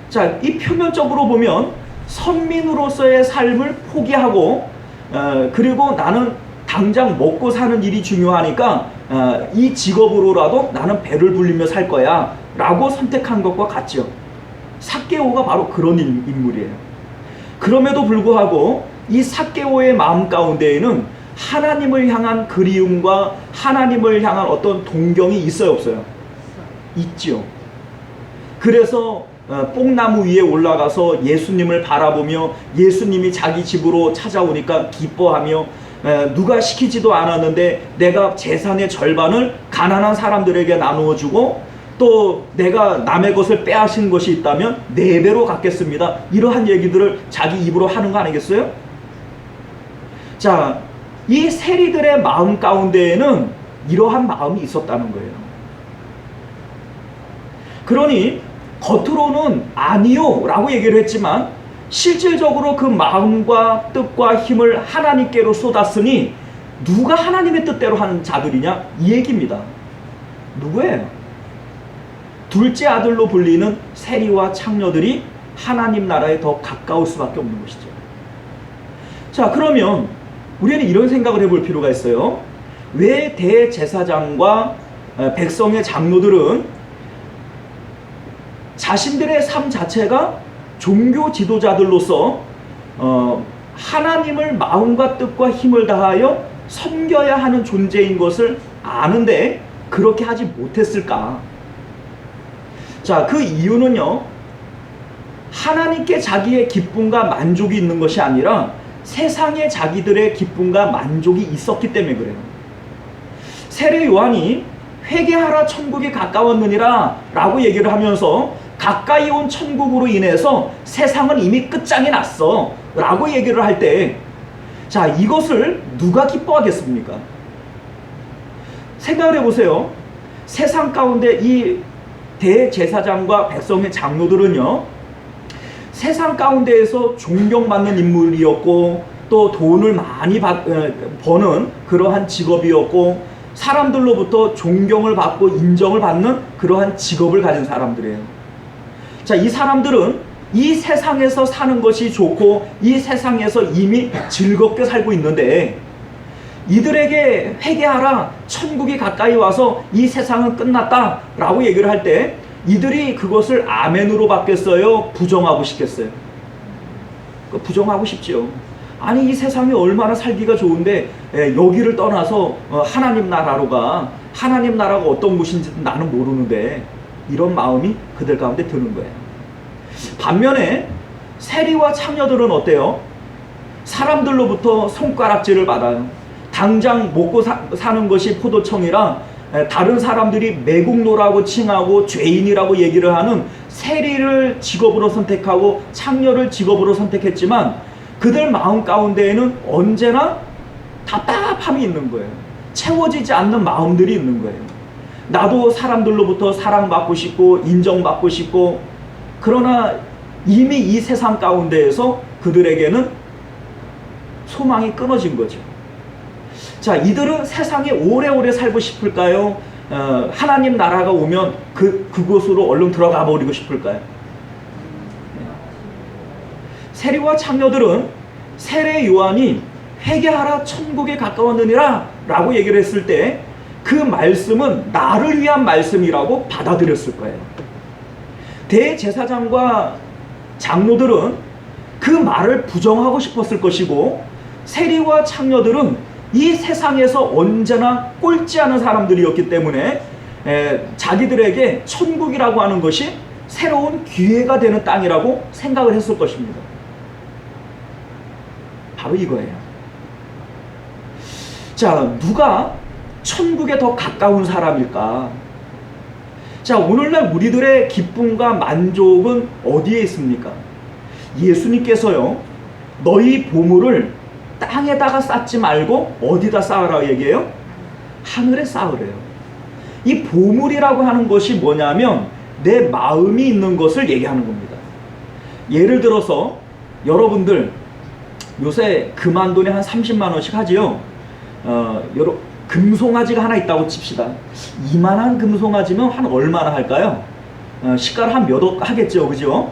자, 이 표면적으로 보면 선민으로서의 삶을 포기하고 그리고 나는 당장 먹고 사는 일이 중요하니까 이 직업으로라도 나는 배를 불리며 살 거야 라고 선택한 것과 같죠. 삭개오가 바로 그런 인물이에요. 그럼에도 불구하고 이 삭개오의 마음 가운데에는 하나님을 향한 그리움과 하나님을 향한 어떤 동경이 있어요, 없어요? 있죠. 그래서 뽕나무 위에 올라가서 예수님을 바라보며 예수님이 자기 집으로 찾아오니까 기뻐하며 누가 시키지도 않았는데 내가 재산의 절반을 가난한 사람들에게 나누어 주고 또 내가 남의 것을 빼앗은 것이 있다면 4배로 갚겠습니다. 이러한 얘기들을 자기 입으로 하는 거 아니겠어요? 자, 이 세리들의 마음 가운데에는 이러한 마음이 있었다는 거예요. 그러니 겉으로는 아니요 라고 얘기를 했지만 실질적으로 그 마음과 뜻과 힘을 하나님께로 쏟았으니 누가 하나님의 뜻대로 하는 자들이냐? 이 얘기입니다. 누구예요? 둘째 아들로 불리는 세리와 창녀들이 하나님 나라에 더 가까울 수밖에 없는 것이죠. 자, 그러면 우리는 이런 생각을 해볼 필요가 있어요. 왜 대제사장과 백성의 장로들은 자신들의 삶 자체가 종교 지도자들로서 하나님을 마음과 뜻과 힘을 다하여 섬겨야 하는 존재인 것을 아는데 그렇게 하지 못했을까? 자, 그 이유는요, 하나님께 자기의 기쁨과 만족이 있는 것이 아니라 세상에 자기들의 기쁨과 만족이 있었기 때문에 그래요. 세례 요한이 회개하라 천국이 가까웠느니라 라고 얘기를 하면서 가까이 온 천국으로 인해서 세상은 이미 끝장이 났어 라고 얘기를 할 때, 자, 이것을 누가 기뻐하겠습니까? 생각을 해보세요. 세상 가운데 이 대제사장과 백성의 장로들은요, 세상 가운데에서 존경받는 인물이었고 또 돈을 많이 버는 그러한 직업이었고 사람들로부터 존경을 받고 인정을 받는 그러한 직업을 가진 사람들이에요. 자, 이 사람들은 이 세상에서 사는 것이 좋고 이 세상에서 이미 즐겁게 살고 있는데 이들에게 회개하라, 천국이 가까이 와서 이 세상은 끝났다 라고 얘기를 할 때 이들이 그것을 아멘으로 받겠어요? 부정하고 싶겠어요? 부정하고 싶지요. 아니 이 세상이 얼마나 살기가 좋은데 여기를 떠나서 하나님 나라로 가, 하나님 나라가 어떤 곳인지 나는 모르는데, 이런 마음이 그들 가운데 드는 거예요. 반면에 세리와 창녀들은 어때요? 사람들로부터 손가락질을 받아요. 당장 먹고 사는 것이 포도청이라 다른 사람들이 매국노라고 칭하고 죄인이라고 얘기를 하는 세리를 직업으로 선택하고 창녀를 직업으로 선택했지만 그들 마음 가운데에는 언제나 답답함이 있는 거예요. 채워지지 않는 마음들이 있는 거예요. 나도 사람들로부터 사랑받고 싶고 인정받고 싶고, 그러나 이미 이 세상 가운데에서 그들에게는 소망이 끊어진 거죠. 자, 이들은 세상에 오래오래 살고 싶을까요? 하나님 나라가 오면 그곳으로 얼른 들어가 버리고 싶을까요? 세리와 창녀들은 세례 요한이 회개하라 천국에 가까웠느니라 라고 얘기를 했을 때 그 말씀은 나를 위한 말씀이라고 받아들였을 거예요. 대제사장과 장로들은 그 말을 부정하고 싶었을 것이고, 세리와 창녀들은 이 세상에서 언제나 꼴찌 하는 사람들이었기 때문에 자기들에게 천국이라고 하는 것이 새로운 기회가 되는 땅이라고 생각을 했을 것입니다. 바로 이거예요. 자, 누가 천국에 더 가까운 사람일까? 자, 오늘날 우리들의 기쁨과 만족은 어디에 있습니까? 예수님께서요, 너희 보물을 땅에다가 쌓지 말고 어디다 쌓으라고 얘기해요? 하늘에 쌓으래요. 이 보물이라고 하는 것이 뭐냐면 내 마음이 있는 것을 얘기하는 겁니다. 예를 들어서 여러분들 요새 금한돈에 한 30만 원씩 하지요. 금송아지가 하나 있다고 칩시다. 이만한 금송아지면 한 얼마나 할까요? 시가를 한 몇 억 하겠죠, 그죠?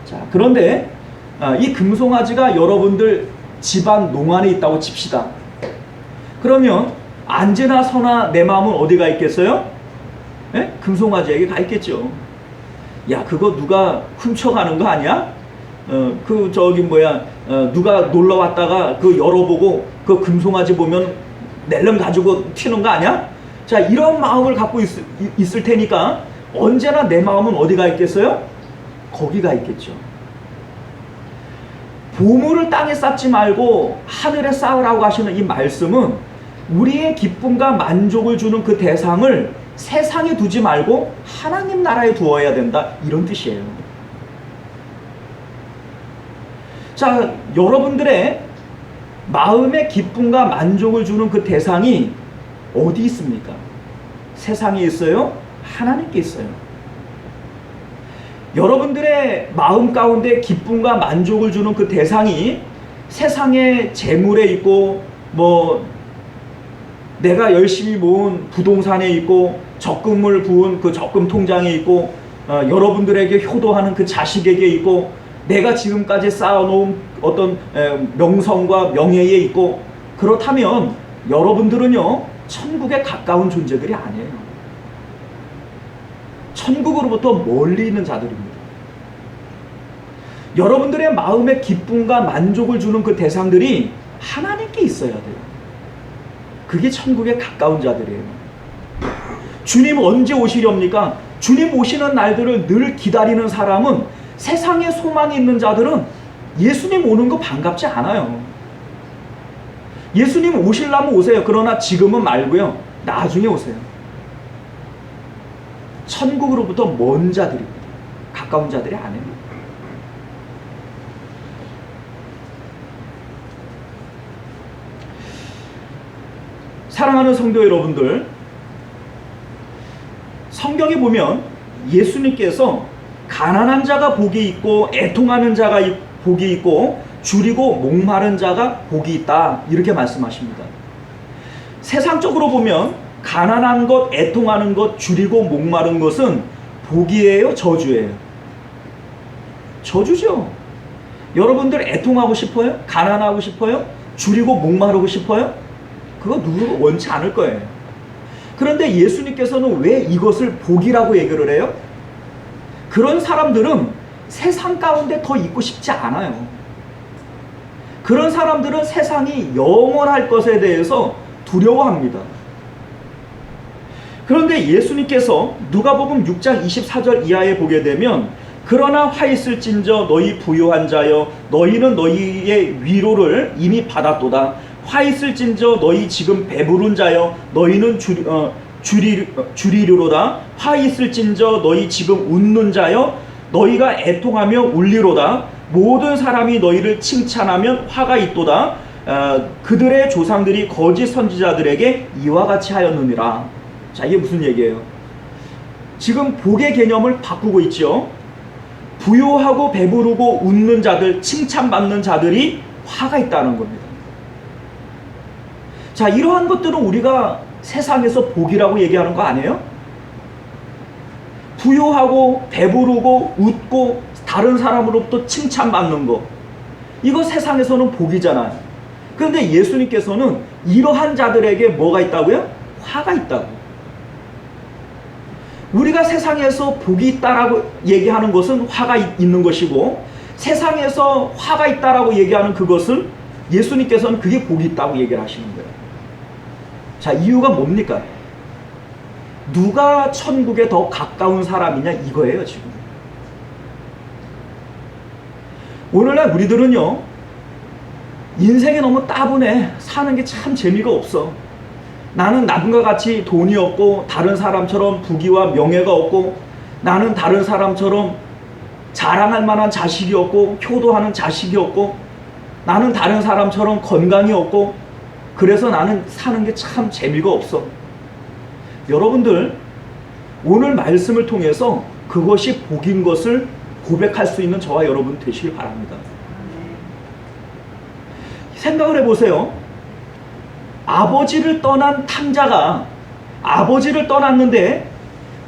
자, 그런데 이 금송아지가 여러분들 집안 농안에 있다고 칩시다. 그러면 안지나 서나 내 마음은 어디가 있겠어요? 에? 금송아지에게 가 있겠죠. 야, 그거 누가 훔쳐가는 거 아니야? 누가 놀러 왔다가 그 열어보고 그 금송아지 보면 낼름 가지고 튀는 거 아니야? 자, 이런 마음을 갖고 있을 테니까 언제나 내 마음은 어디가 있겠어요? 거기가 있겠죠. 보물을 땅에 쌓지 말고 하늘에 쌓으라고 하시는 이 말씀은 우리의 기쁨과 만족을 주는 그 대상을 세상에 두지 말고 하나님 나라에 두어야 된다, 이런 뜻이에요. 자, 여러분들의 마음의 기쁨과 만족을 주는 그 대상이 어디 있습니까? 세상에 있어요? 하나님께 있어요. 여러분들의 마음 가운데 기쁨과 만족을 주는 그 대상이 세상의 재물에 있고, 내가 열심히 모은 부동산에 있고, 적금을 부은 그 적금 통장에 있고, 여러분들에게 효도하는 그 자식에게 있고, 내가 지금까지 쌓아놓은 어떤 명성과 명예에 있고, 그렇다면 여러분들은요, 천국에 가까운 존재들이 아니에요. 천국으로부터 멀리 있는 자들입니다. 여러분들의 마음의 기쁨과 만족을 주는 그 대상들이 하나님께 있어야 돼요. 그게 천국에 가까운 자들이에요. 주님 언제 오시렵니까? 주님 오시는 날들을 늘 기다리는 사람은, 세상에 소망이 있는 자들은 예수님 오는 거 반갑지 않아요. 예수님 오시려면 오세요. 그러나 지금은 말고요, 나중에 오세요. 천국으로부터 먼 자들입니다. 가까운 자들이 아닙니다. 사랑하는 성도 여러분들, 성경에 보면 예수님께서 가난한 자가 복이 있고 애통하는 자가 복이 있고 줄이고 목마른 자가 복이 있다, 이렇게 말씀하십니다. 세상적으로 보면 가난한 것, 애통하는 것, 줄이고 목마른 것은 복이에요, 저주예요? 저주죠. 여러분들 애통하고 싶어요? 가난하고 싶어요? 줄이고 목마르고 싶어요? 그거 누구도 원치 않을 거예요. 그런데 예수님께서는 왜 이것을 복이라고 얘기를 해요? 그런 사람들은 세상 가운데 더 있고 싶지 않아요. 그런 사람들은 세상이 영원할 것에 대해서 두려워합니다. 그런데 예수님께서 누가복음 6장 24절 이하에 보게 되면 그러나 화 있을진저 너희 부유한 자여 너희는 너희의 위로를 이미 받았도다. 화 있을진저 너희 지금 배부른 자여 너희는 주리로다. 화 있을진저 너희 지금 웃는 자여 너희가 애통하며 울리로다. 모든 사람이 너희를 칭찬하면 화가 있도다. 그들의 조상들이 거짓 선지자들에게 이와 같이 하였느니라. 자, 이게 무슨 얘기예요? 지금 복의 개념을 바꾸고 있죠. 부유하고 배부르고 웃는 자들, 칭찬받는 자들이 화가 있다는 겁니다. 자, 이러한 것들은 우리가 세상에서 복이라고 얘기하는 거 아니에요? 부유하고 배부르고 웃고 다른 사람으로부터 칭찬받는 거, 이거 세상에서는 복이잖아요. 그런데 예수님께서는 이러한 자들에게 뭐가 있다고요? 화가 있다고. 우리가 세상에서 복이 있다라고 얘기하는 것은 화가 있는 것이고, 세상에서 화가 있다라고 얘기하는 그것은 예수님께서는 그게 복이 있다고 얘기를 하시는 거예요. 자, 이유가 뭡니까? 누가 천국에 더 가까운 사람이냐 이거예요. 지금 오늘날 우리들은요, 인생이 너무 따분해. 사는 게 참 재미가 없어. 나는 남과 같이 돈이 없고 다른 사람처럼 부귀와 명예가 없고, 나는 다른 사람처럼 자랑할 만한 자식이 없고 효도하는 자식이 없고, 나는 다른 사람처럼 건강이 없고, 그래서 나는 사는 게 참 재미가 없어. 여러분들, 오늘 말씀을 통해서 그것이 복인 것을 고백할 수 있는 저와 여러분 되시길 바랍니다. 생각을 해보세요. 아버지를 떠난 탕자가 아버지를 떠났는데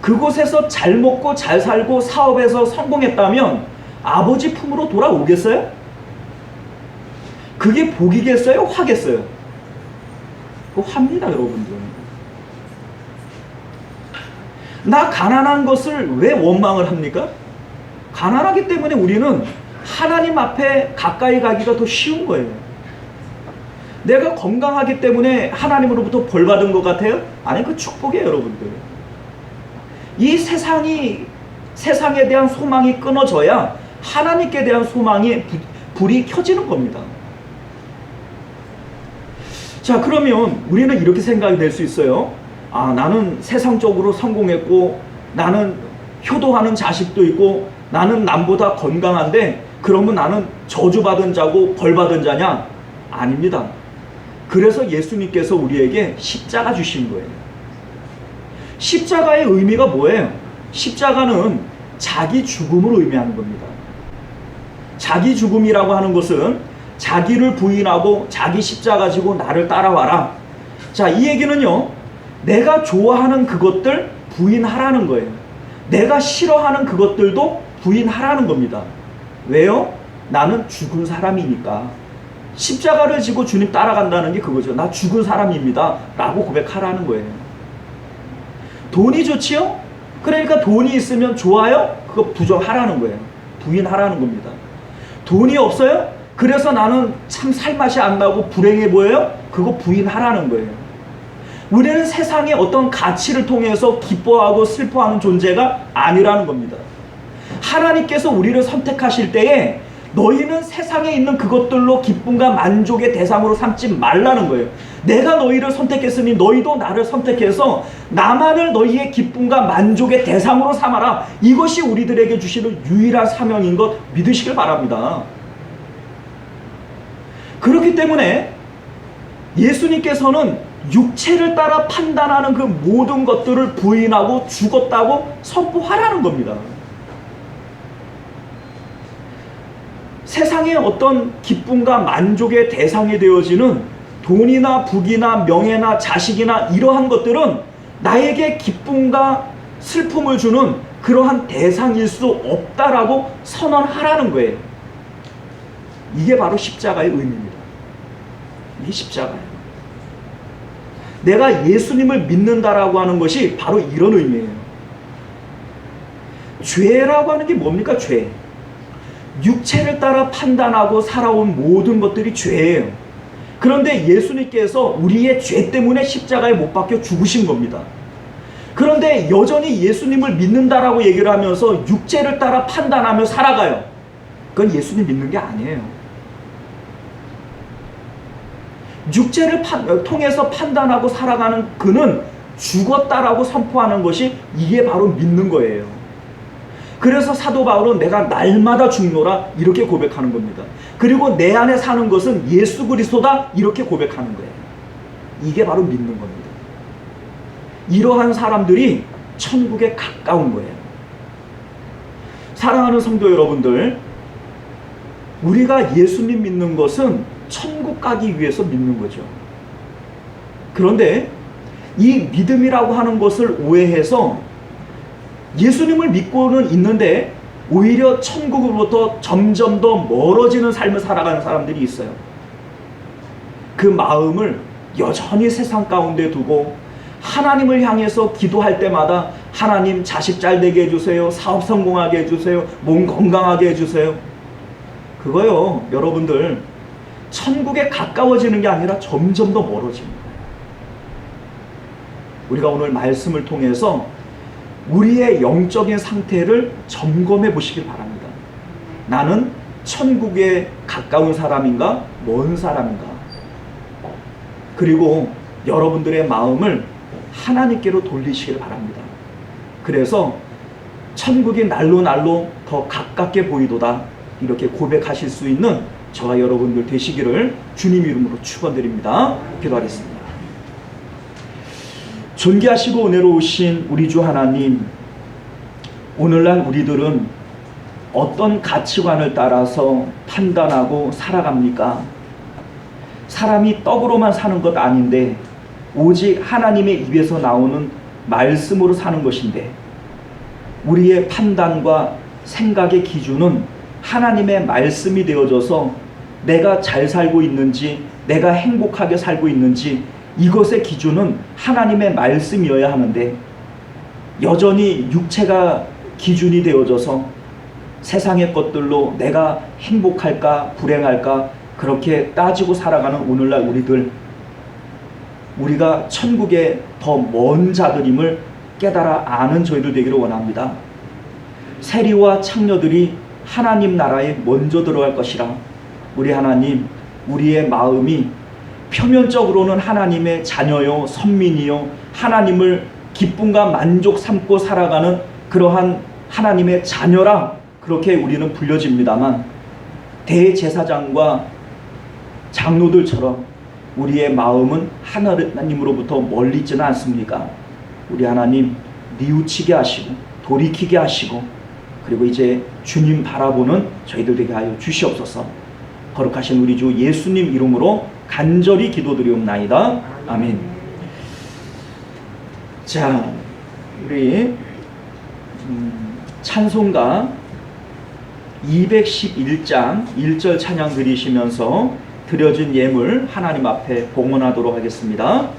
그곳에서 잘 먹고 잘 살고 사업에서 성공했다면 아버지 품으로 돌아오겠어요? 그게 복이겠어요? 화겠어요? 그거 화입니다, 여러분들. 나 가난한 것을 왜 원망을 합니까? 가난하기 때문에 우리는 하나님 앞에 가까이 가기가 더 쉬운 거예요. 내가 건강하기 때문에 하나님으로부터 벌 받은 것 같아요? 아니, 그 축복이에요, 여러분들. 이 세상에 대한 소망이 끊어져야 하나님께 대한 소망이 불이 켜지는 겁니다. 자, 그러면 우리는 이렇게 생각이 될 수 있어요. 아, 나는 세상적으로 성공했고, 나는 효도하는 자식도 있고, 나는 남보다 건강한데, 그러면 나는 저주받은 자고 벌받은 자냐? 아닙니다. 그래서 예수님께서 우리에게 십자가 주신 거예요. 십자가의 의미가 뭐예요? 십자가는 자기 죽음을 의미하는 겁니다. 자기 죽음이라고 하는 것은 자기를 부인하고 자기 십자가 지고 나를 따라와라. 자, 이 얘기는요, 내가 좋아하는 그것들 부인하라는 거예요. 내가 싫어하는 그것들도 부인하라는 겁니다. 왜요? 나는 죽은 사람이니까. 십자가를 지고 주님 따라간다는 게 그거죠. 나 죽은 사람입니다 라고 고백하라는 거예요. 돈이 좋지요? 그러니까 돈이 있으면 좋아요? 그거 부정하라는 거예요. 부인하라는 겁니다. 돈이 없어요? 그래서 나는 참 살맛이 안 나고 불행해 보여요? 그거 부인하라는 거예요. 우리는 세상의 어떤 가치를 통해서 기뻐하고 슬퍼하는 존재가 아니라는 겁니다. 하나님께서 우리를 선택하실 때에 너희는 세상에 있는 그것들로 기쁨과 만족의 대상으로 삼지 말라는 거예요. 내가 너희를 선택했으니 너희도 나를 선택해서 나만을 너희의 기쁨과 만족의 대상으로 삼아라. 이것이 우리들에게 주시는 유일한 사명인 것 믿으시길 바랍니다. 그렇기 때문에 예수님께서는 육체를 따라 판단하는 그 모든 것들을 부인하고 죽었다고 선포하라는 겁니다. 세상의 어떤 기쁨과 만족의 대상이 되어지는 돈이나 부귀나 명예나 자식이나 이러한 것들은 나에게 기쁨과 슬픔을 주는 그러한 대상일 수 없다라고 선언하라는 거예요. 이게 바로 십자가의 의미입니다. 이게 십자가예요. 내가 예수님을 믿는다라고 하는 것이 바로 이런 의미예요. 죄라고 하는 게 뭡니까? 죄. 육체를 따라 판단하고 살아온 모든 것들이 죄예요. 그런데 예수님께서 우리의 죄 때문에 십자가에 못 박혀 죽으신 겁니다. 그런데 여전히 예수님을 믿는다라고 얘기를 하면서 육체를 따라 판단하며 살아가요. 그건 예수님 믿는 게 아니에요. 육체를 통해서 판단하고 살아가는 그는 죽었다라고 선포하는 것이 이게 바로 믿는 거예요. 그래서 사도 바울은 내가 날마다 죽노라 이렇게 고백하는 겁니다. 그리고 내 안에 사는 것은 예수 그리스도다 이렇게 고백하는 거예요. 이게 바로 믿는 겁니다. 이러한 사람들이 천국에 가까운 거예요. 사랑하는 성도 여러분들, 우리가 예수님 믿는 것은 천국 가기 위해서 믿는 거죠. 그런데 이 믿음이라고 하는 것을 오해해서 예수님을 믿고는 있는데 오히려 천국으로부터 점점 더 멀어지는 삶을 살아가는 사람들이 있어요. 그 마음을 여전히 세상 가운데 두고 하나님을 향해서 기도할 때마다 하나님 자식 잘 되게 해주세요. 사업 성공하게 해주세요. 몸 건강하게 해주세요. 그거요, 여러분들, 천국에 가까워지는 게 아니라 점점 더 멀어집니다. 우리가 오늘 말씀을 통해서 우리의 영적인 상태를 점검해 보시길 바랍니다. 나는 천국에 가까운 사람인가? 먼 사람인가? 그리고 여러분들의 마음을 하나님께로 돌리시길 바랍니다. 그래서 천국이 날로 날로 더 가깝게 보이도다 이렇게 고백하실 수 있는 저와 여러분들 되시기를 주님 이름으로 축원드립니다. 기도하겠습니다. 존귀하시고 은혜로우신 우리 주 하나님, 오늘날 우리들은 어떤 가치관을 따라서 판단하고 살아갑니까? 사람이 떡으로만 사는 것 아닌데 오직 하나님의 입에서 나오는 말씀으로 사는 것인데, 우리의 판단과 생각의 기준은 하나님의 말씀이 되어져서 내가 잘 살고 있는지, 내가 행복하게 살고 있는지, 이것의 기준은 하나님의 말씀이어야 하는데 여전히 육체가 기준이 되어져서 세상의 것들로 내가 행복할까 불행할까 그렇게 따지고 살아가는 오늘날 우리가 천국에 더 먼 자들임을 깨달아 아는 저희들 되기를 원합니다. 세리와 창녀들이 하나님 나라에 먼저 들어갈 것이라. 우리 하나님, 우리의 마음이 표면적으로는 하나님의 자녀요 선민이요 하나님을 기쁨과 만족 삼고 살아가는 그러한 하나님의 자녀라 그렇게 우리는 불려집니다만, 대제사장과 장로들처럼 우리의 마음은 하나님으로부터 멀리 있지는 않습니까? 우리 하나님 뉘우치게 하시고 돌이키게 하시고, 그리고 이제 주님 바라보는 저희들 되게 하여 주시옵소서. 거룩하신 우리 주 예수님 이름으로 간절히 기도드리옵나이다. 아멘. 자, 우리 찬송가 211장 1절 찬양 드리시면서 드려진 예물 하나님 앞에 봉헌하도록 하겠습니다.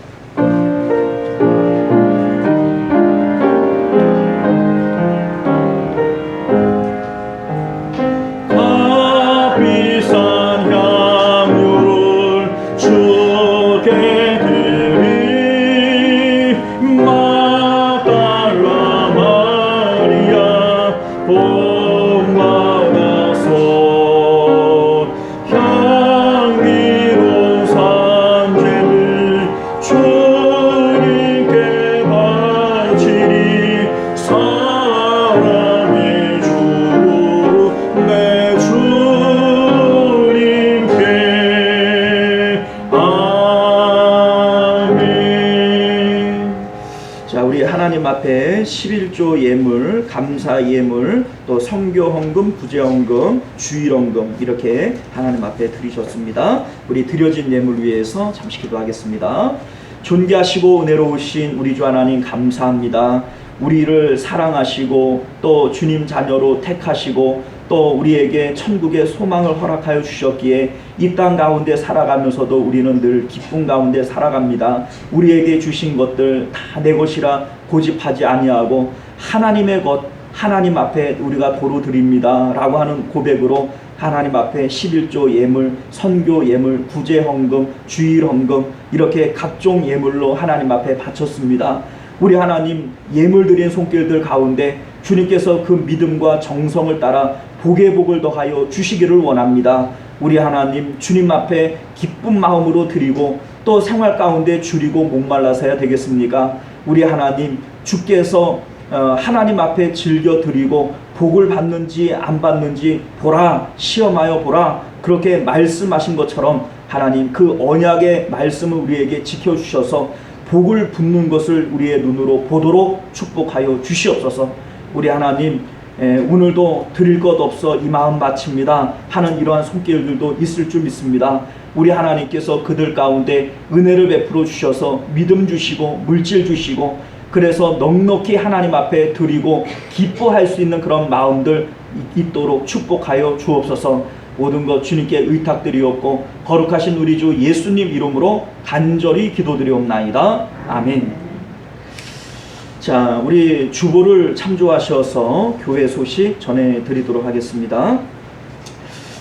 하나님 앞에 11조 예물, 감사 예물, 또 성교 헌금, 구제 헌금, 주일 헌금 이렇게 하나님 앞에 드리셨습니다. 우리 드려진 예물 위해서 잠시 기도하겠습니다. 존귀하시고 은혜로우신 우리 주 하나님 감사합니다. 우리를 사랑하시고 또 주님 자녀로 택하시고 또 우리에게 천국의 소망을 허락하여 주셨기에 이 땅 가운데 살아가면서도 우리는 늘 기쁨 가운데 살아갑니다. 우리에게 주신 것들 다 내 것이라 고집하지 아니하고 하나님의 것 하나님 앞에 우리가 도로 드립니다 라고 하는 고백으로 하나님 앞에 11조 예물, 선교 예물, 구제 헌금, 주일 헌금 이렇게 각종 예물로 하나님 앞에 바쳤습니다. 우리 하나님 예물 드린 손길들 가운데 주님께서 그 믿음과 정성을 따라 복의 복을 더하여 주시기를 원합니다. 우리 하나님 주님 앞에 기쁜 마음으로 드리고 또 생활 가운데 줄이고 목말라서야 되겠습니까? 우리 하나님 주께서 하나님 앞에 즐겨 드리고 복을 받는지 안 받는지 보라, 시험하여 보라, 그렇게 말씀하신 것처럼 하나님 그 언약의 말씀을 우리에게 지켜주셔서 복을 붙는 것을 우리의 눈으로 보도록 축복하여 주시옵소서. 우리 하나님 오늘도 드릴 것 없어 이 마음 바칩니다 하는 이러한 손길들도 있을 줄 믿습니다. 우리 하나님께서 그들 가운데 은혜를 베풀어 주셔서 믿음 주시고 물질 주시고 그래서 넉넉히 하나님 앞에 드리고 기뻐할 수 있는 그런 마음들 있도록 축복하여 주옵소서. 모든 것 주님께 의탁드리옵고 거룩하신 우리 주 예수님 이름으로 간절히 기도드리옵나이다. 아멘. 자, 우리 주보를 참조하셔서 교회 소식 전해드리도록 하겠습니다.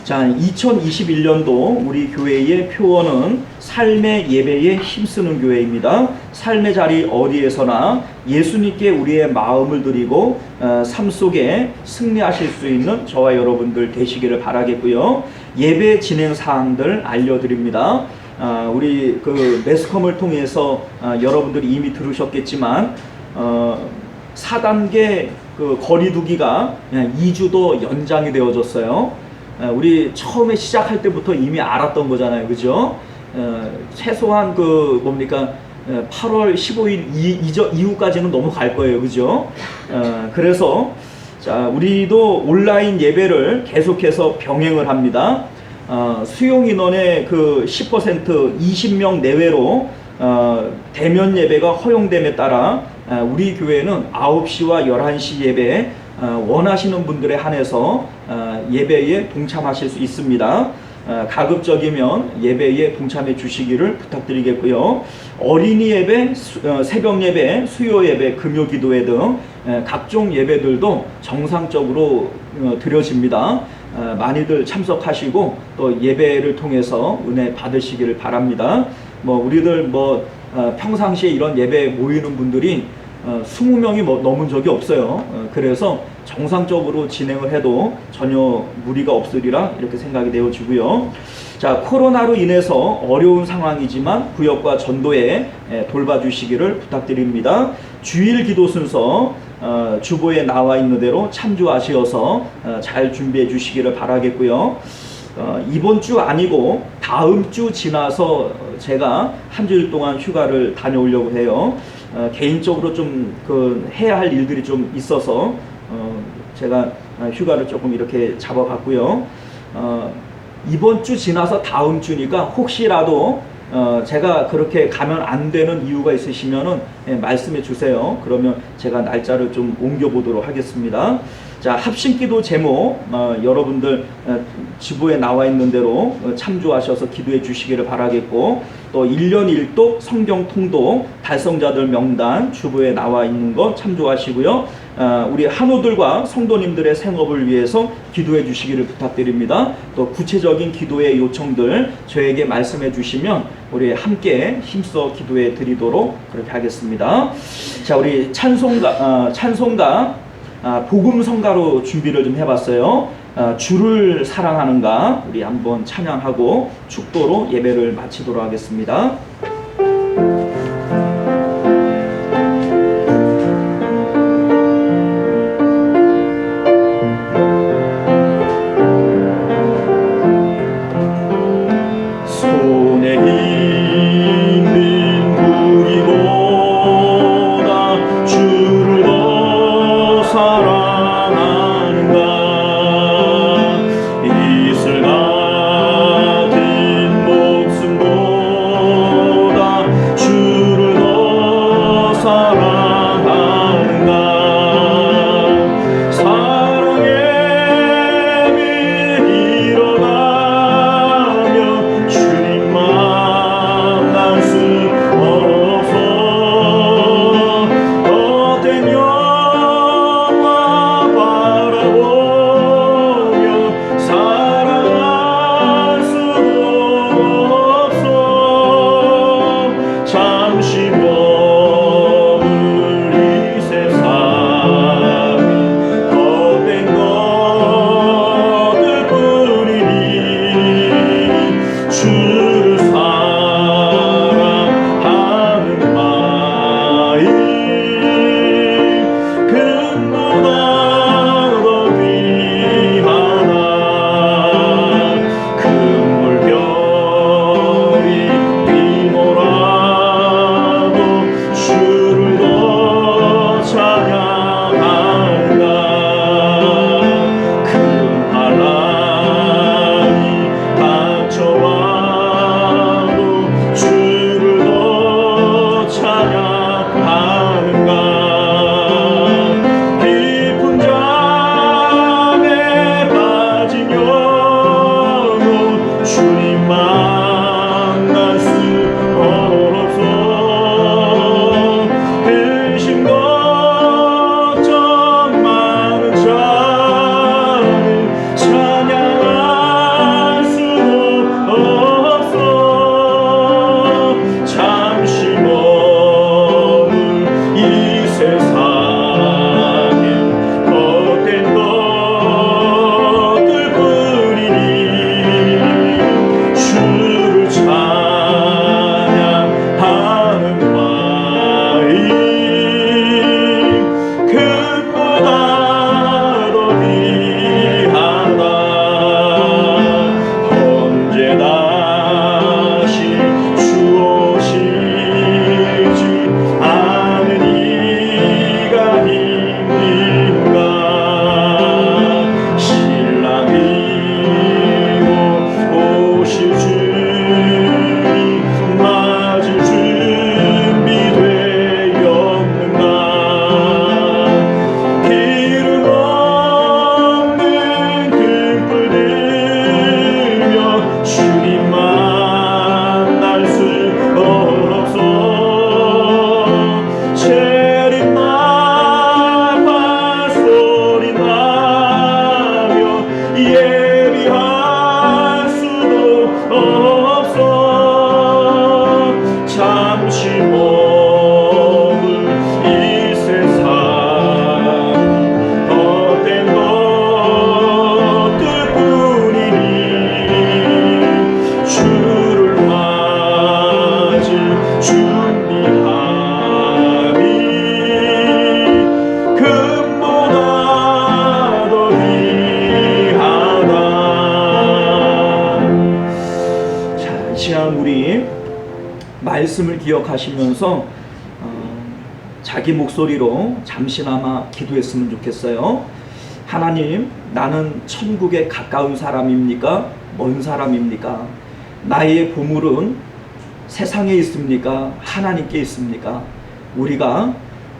자, 2021년도 우리 교회의 표어는 삶의 예배에 힘쓰는 교회입니다. 삶의 자리 어디에서나 예수님께 우리의 마음을 드리고 삶 속에 승리하실 수 있는 저와 여러분들 되시기를 바라겠고요. 예배 진행 사항들 알려드립니다. 우리 그 매스컴을 통해서 여러분들이 이미 들으셨겠지만 4단계 그 거리두기가 2주도 연장이 되어졌어요. 우리 처음에 시작할 때부터 이미 알았던 거잖아요, 그죠? 최소한 그 뭡니까 8월 15일 이후까지는 넘어갈 거예요, 그죠? 그래서 자, 우리도 온라인 예배를 계속해서 병행을 합니다. 수용 인원의 그 10% 20명 내외로 대면 예배가 허용됨에 따라 우리 교회는 9시와 11시 예배 원하시는 분들에 한해서 예배에 동참하실 수 있습니다. 가급적이면 예배에 동참해 주시기를 부탁드리겠고요. 어린이 예배, 새벽 예배, 수요 예배, 금요 기도회 등 각종 예배들도 정상적으로 드려집니다. 많이들 참석하시고 또 예배를 통해서 은혜 받으시기를 바랍니다. 우리들 평상시에 이런 예배에 모이는 분들이 20명이 넘은 적이 없어요. 그래서 정상적으로 진행을 해도 전혀 무리가 없으리라 이렇게 생각이 되어지고요. 자, 코로나로 인해서 어려운 상황이지만 구역과 전도에 돌봐주시기를 부탁드립니다. 주일 기도 순서 주보에 나와 있는 대로 참조하시어서 잘 준비해 주시기를 바라겠고요. 이번 주 아니고 다음 주 지나서 제가 한 주일 동안 휴가를 다녀오려고 해요. 개인적으로 좀 해야 할 일들이 좀 있어서 제가 휴가를 조금 이렇게 잡아봤고요. 이번 주 지나서 다음 주니까 혹시라도 제가 그렇게 가면 안 되는 이유가 있으시면은 말씀해 주세요. 그러면 제가 날짜를 좀 옮겨 보도록 하겠습니다. 자, 합심기도 제목 여러분들 지부에 나와 있는 대로 참조하셔서 기도해 주시기를 바라겠고, 또 1년 1독 성경 통독 달성자들 명단 주부에 나와 있는 거 참조하시고요. 우리 한우들과 성도님들의 생업을 위해서 기도해 주시기를 부탁드립니다. 또 구체적인 기도의 요청들 저에게 말씀해 주시면 우리 함께 힘써 기도해 드리도록 그렇게 하겠습니다. 자, 우리 찬송가 복음성가로 준비를 좀 해봤어요. 주를 사랑하는가 우리 한번 찬양하고 축도로 예배를 마치도록 하겠습니다. 손에 있는 무기보다 주를 더 사랑하는가. 이슬 같은 목숨보다 말씀을 기억하시면서 자기 목소리로 잠시나마 기도했으면 좋겠어요. 하나님, 나는 천국에 가까운 사람입니까? 먼 사람입니까? 나의 보물은 세상에 있습니까? 하나님께 있습니까? 우리가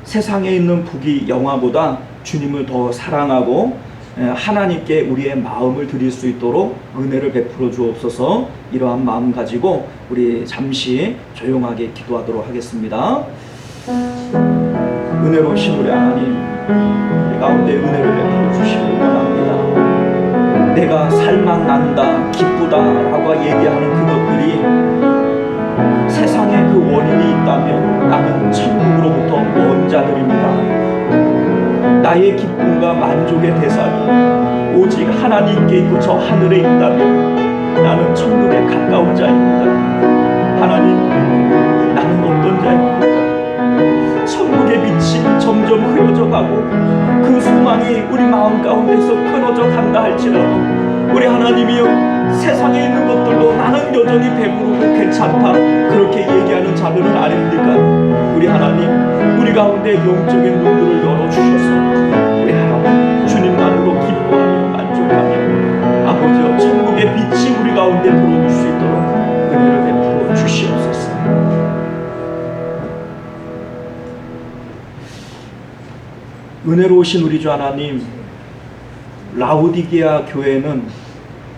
세상에 있는 부귀 영화보다 주님을 더 사랑하고 하나님께 우리의 마음을 드릴 수 있도록 은혜를 베풀어 주옵소서. 이러한 마음 가지고 우리 잠시 조용하게 기도하도록 하겠습니다. 은혜로우신 우리 하나님, 우리 가운데 은혜를 베풀어 주시길 원합니다. 내가 살만난다, 기쁘다 라고 얘기하는 그것들이 세상에 그 원인이 있다면 나는 천국으로부터 먼 자들입니다. 나의 기쁨과 만족의 대상이 오직 하나님께 있고 저 하늘에 있다면 나는 천국에 가까운 자입니다. 하나님, 나는 어떤 자입니까? 천국의 빛이 점점 흐려져 가고 그 소망이 우리 마음 가운데서 끊어져 간다 할지라도 우리 하나님이여, 세상에 있는 것들로 나는 여전히 배부르고 괜찮다 그렇게 얘기하는 자들은 아닙니까? 우리 하나님, 우리 가운데 영적인 눈들을 열어주셔서 우리 하나님 주님만으로 기뻐하며 만족하며 아버지여 천국의 빛이 우리 가운데 들어올 수 있도록 은혜를 베풀어 주시옵소서. 은혜로우신 우리 주 하나님, 라오디게아 교회는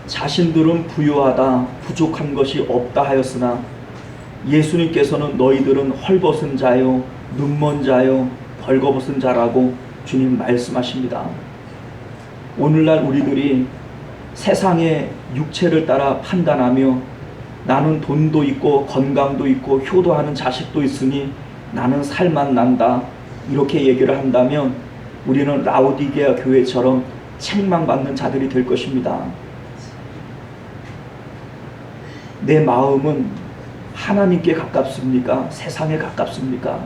자신들은 부유하다, 부족한 것이 없다 하였으나 예수님께서는 너희들은 헐벗은 자요, 눈먼 자요, 벌거벗은 자라고 주님 말씀하십니다. 오늘날 우리들이 세상의 육체를 따라 판단하며 나는 돈도 있고 건강도 있고 효도하는 자식도 있으니 나는 살만 난다 이렇게 얘기를 한다면 우리는 라오디게아 교회처럼 책망받는 자들이 될 것입니다. 내 마음은 하나님께 가깝습니까? 세상에 가깝습니까?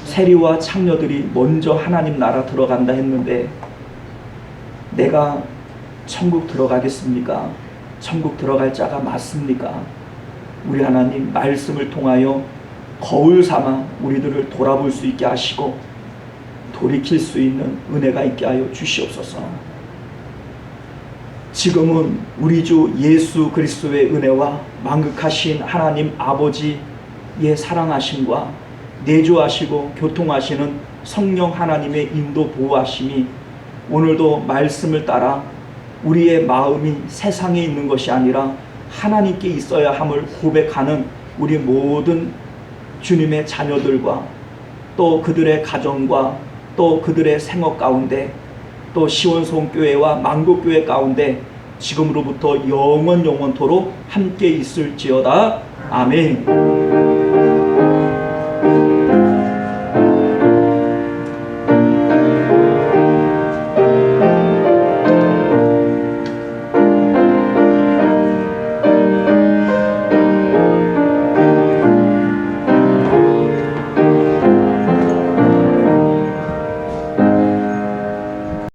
세리와 창녀들이 먼저 하나님 나라 들어간다 했는데 내가 천국 들어가겠습니까? 천국 들어갈 자가 맞습니까? 우리 하나님 말씀을 통하여 거울 삼아 우리들을 돌아볼 수 있게 하시고 돌이킬 수 있는 은혜가 있게 하여 주시옵소서. 지금은 우리 주 예수 그리스도의 은혜와 만극하신 하나님 아버지의 사랑하심과 내주하시고 교통하시는 성령 하나님의 인도 보호하심이 오늘도 말씀을 따라 우리의 마음이 세상에 있는 것이 아니라 하나님께 있어야 함을 고백하는 우리 모든 주님의 자녀들과 또 그들의 가정과 또 그들의 생업 가운데 또 시원송교회와 만국교회 가운데 지금으로부터 영원토록 함께 있을지어다. 아멘.